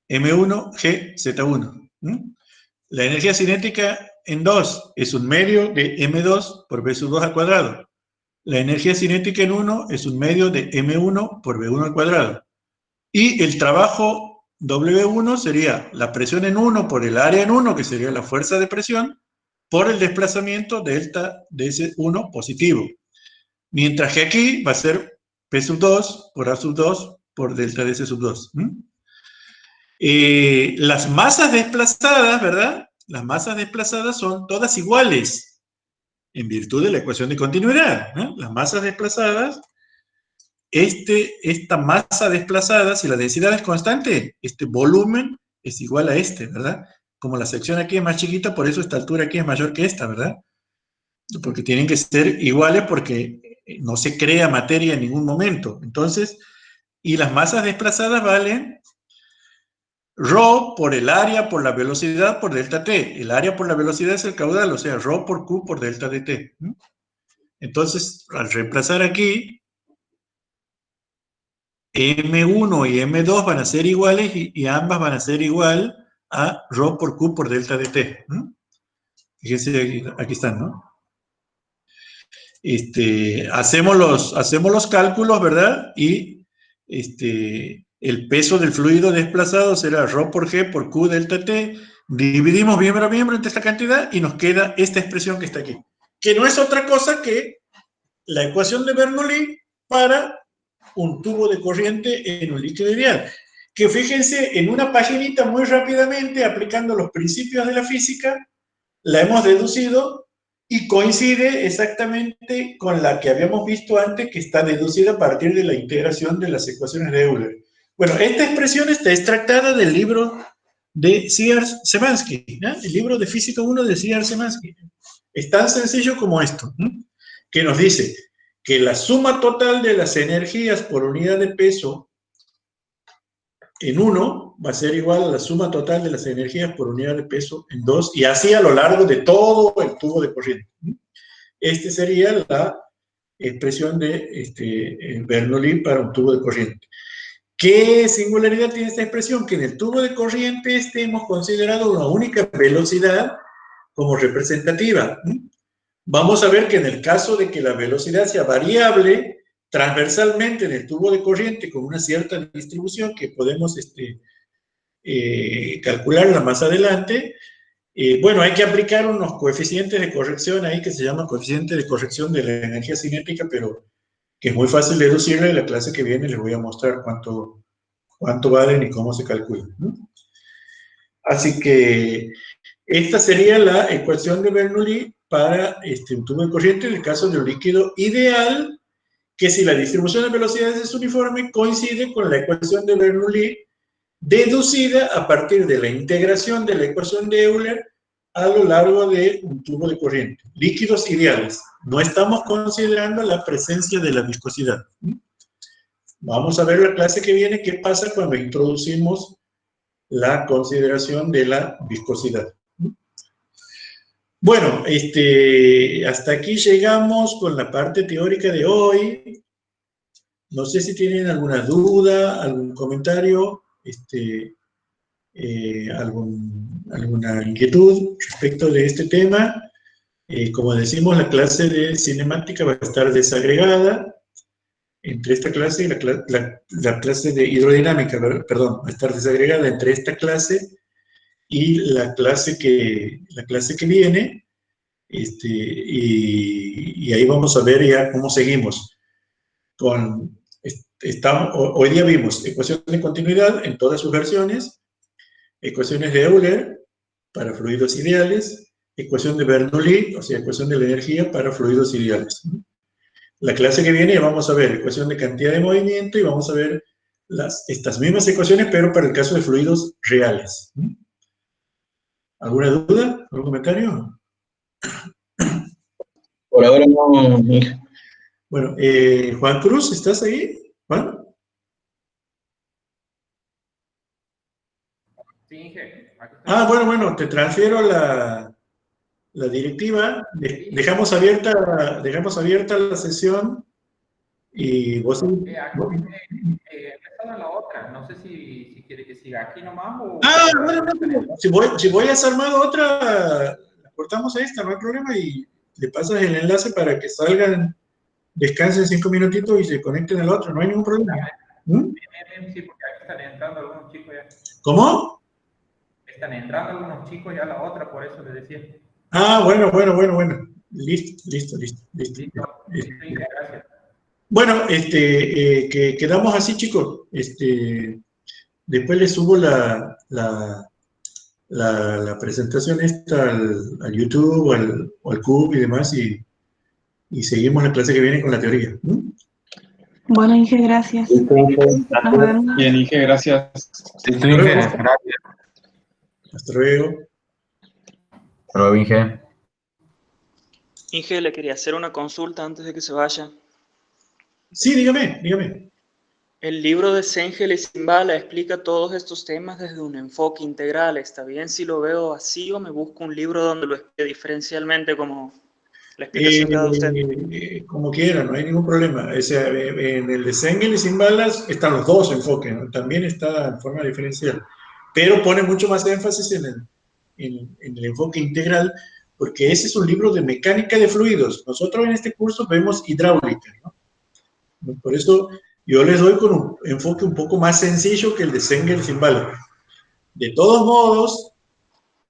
M1G Z1. La energía cinética en 2 es un medio de M2 por V sub 2 al cuadrado. La energía cinética en 1 es un medio de M1 por V1 al cuadrado. Y el trabajo W1 sería la presión en 1 por el área en 1, que sería la fuerza de presión, por el desplazamiento delta de ese 1 positivo. Mientras que aquí va a ser P sub 2 por A sub 2 por delta de ese sub 2. Las masas desplazadas, ¿verdad? Las masas desplazadas son todas iguales en virtud de la ecuación de continuidad, ¿no? Las masas desplazadas, esta masa desplazada, si la densidad es constante, este volumen es igual a ¿verdad? Como la sección aquí es más chiquita, por eso esta altura aquí es mayor que esta, ¿verdad? Porque tienen que ser iguales porque no se crea materia en ningún momento. Entonces, y las masas desplazadas valen ρ por el área por la velocidad por delta t. El área por la velocidad es el caudal, o sea, ρ por q por delta de t. Entonces, al reemplazar aquí, M1 y M2 van a ser iguales y ambas van a ser igual a ρ por q por delta de t. Fíjense, aquí están, ¿no? Hacemos los cálculos, ¿verdad? Y el peso del fluido desplazado será ρ por g por q delta t. Dividimos miembro a miembro entre esta cantidad y nos queda esta expresión que está aquí, que no es otra cosa que la ecuación de Bernoulli para un tubo de corriente en un líquido ideal. Que fíjense, en una paginita muy rápidamente, aplicando los principios de la física, la hemos deducido y coincide exactamente con la que habíamos visto antes, que está deducida a partir de la integración de las ecuaciones de Euler. Bueno, esta expresión está extractada del libro de C.R. Szymanski, ¿no? El libro de Física 1 de C.R. Szymanski. Es tan sencillo como esto, ¿no? Que nos dice que la suma total de las energías por unidad de peso en 1 va a ser igual a la suma total de las energías por unidad de peso en 2, y así a lo largo de todo el tubo de corriente. Esta sería la expresión de Bernoulli para un tubo de corriente. ¿Qué singularidad tiene esta expresión? Que en el tubo de corriente hemos considerado una única velocidad como representativa. Vamos a ver que en el caso de que la velocidad sea variable transversalmente en el tubo de corriente con una cierta distribución que podemos calcularla más adelante, bueno, hay que aplicar unos coeficientes de corrección ahí que se llaman coeficientes de corrección de la energía cinética, pero que es muy fácil deducirle. En la clase que viene les voy a mostrar cuánto valen y cómo se calculan, ¿no? Así que esta sería la ecuación de Bernoulli para un tubo de corriente en el caso de un líquido ideal, que si la distribución de velocidades es uniforme, coincide con la ecuación de Bernoulli deducida a partir de la integración de la ecuación de Euler a lo largo de un tubo de corriente. Líquidos ideales. No estamos considerando la presencia de la viscosidad. Vamos a ver la clase que viene qué pasa cuando introducimos la consideración de la viscosidad. Bueno, hasta aquí llegamos con la parte teórica de hoy. No sé si tienen alguna duda, algún comentario, alguna inquietud respecto de este tema. Como decimos, la clase de cinemática va a estar desagregada entre esta clase y la clase de hidrodinámica, perdón, va a estar desagregada entre esta clase y la clase que viene, y ahí vamos a ver ya cómo seguimos. Hoy día vimos ecuaciones de continuidad en todas sus versiones, ecuaciones de Euler para fluidos ideales, ecuación de Bernoulli, o sea, ecuación de la energía para fluidos ideales. La clase que viene vamos a ver ecuación de cantidad de movimiento y vamos a ver estas mismas ecuaciones, pero para el caso de fluidos reales. ¿Alguna duda? ¿Algún comentario? Por ahora no, Inge. Bueno, Juan Cruz, ¿estás ahí? ¿Juan? Sí, Inge. Bueno, te transfiero la directiva. Dejamos abierta la sesión y vos... Empezando la otra, no sé si quiere que siga aquí nomás o... Bueno, si voy a desarmar otra, la cortamos a esta, no hay problema, y le pasas el enlace para que salgan, descansen 5 minutitos y se conecten a la otra, no hay ningún problema. Sí, porque aquí están entrando algunos chicos ya. ¿Cómo? Están entrando algunos chicos ya a la otra, por eso les decía. Bueno. Listo. Gracias. Bueno, que quedamos así, chicos. Después les subo la presentación esta al YouTube o al CUB y demás, y seguimos la clase que viene con la teoría. Bueno, Inge, gracias. Nos vemos. Bien, Inge, gracias. Listo, Inge, gracias. Hasta luego. Hasta luego, Inge. Inge, le quería hacer una consulta antes de que se vaya. Sí, dígame. El libro de Sengel y Simbala explica todos estos temas desde un enfoque integral. ¿Está bien si lo veo así o me busco un libro donde lo explique diferencialmente como la explicación que ha dado usted? Como quiera, no hay ningún problema. O sea, en el de Sengel y Simbala están los dos enfoques, ¿no? También está en forma diferencial, pero pone mucho más énfasis en el enfoque integral, porque ese es un libro de mecánica de fluidos. Nosotros en este curso vemos hidráulica, ¿no? Por eso yo les doy con un enfoque un poco más sencillo que el de Sengel y Simbala. De todos modos,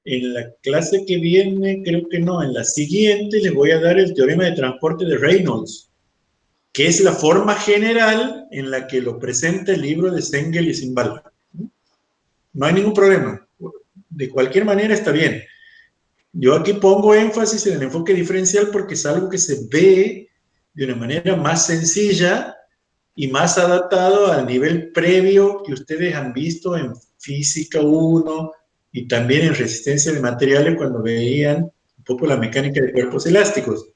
en la clase que viene, creo que no, en la siguiente les voy a dar el teorema de transporte de Reynolds, que es la forma general en la que lo presenta el libro de Sengel y Simbala. No hay ningún problema. De cualquier manera está bien. Yo aquí pongo énfasis en el enfoque diferencial porque es algo que se ve de una manera más sencilla y más adaptado al nivel previo que ustedes han visto en Física 1 y también en Resistencia de Materiales cuando veían un poco la mecánica de cuerpos elásticos.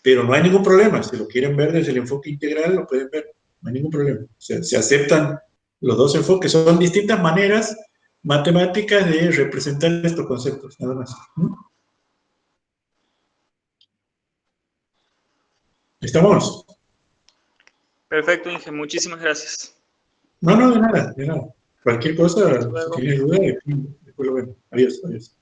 Pero no hay ningún problema, si lo quieren ver desde el enfoque integral, lo pueden ver, no hay ningún problema. O sea, se aceptan los dos enfoques, son distintas maneras matemáticas de representar estos conceptos, nada más. ¿Estamos? Perfecto, Inge, muchísimas gracias. No, de nada, de nada. Cualquier cosa, Hasta si luego. tienes duda, después lo vemos. Adiós, adiós.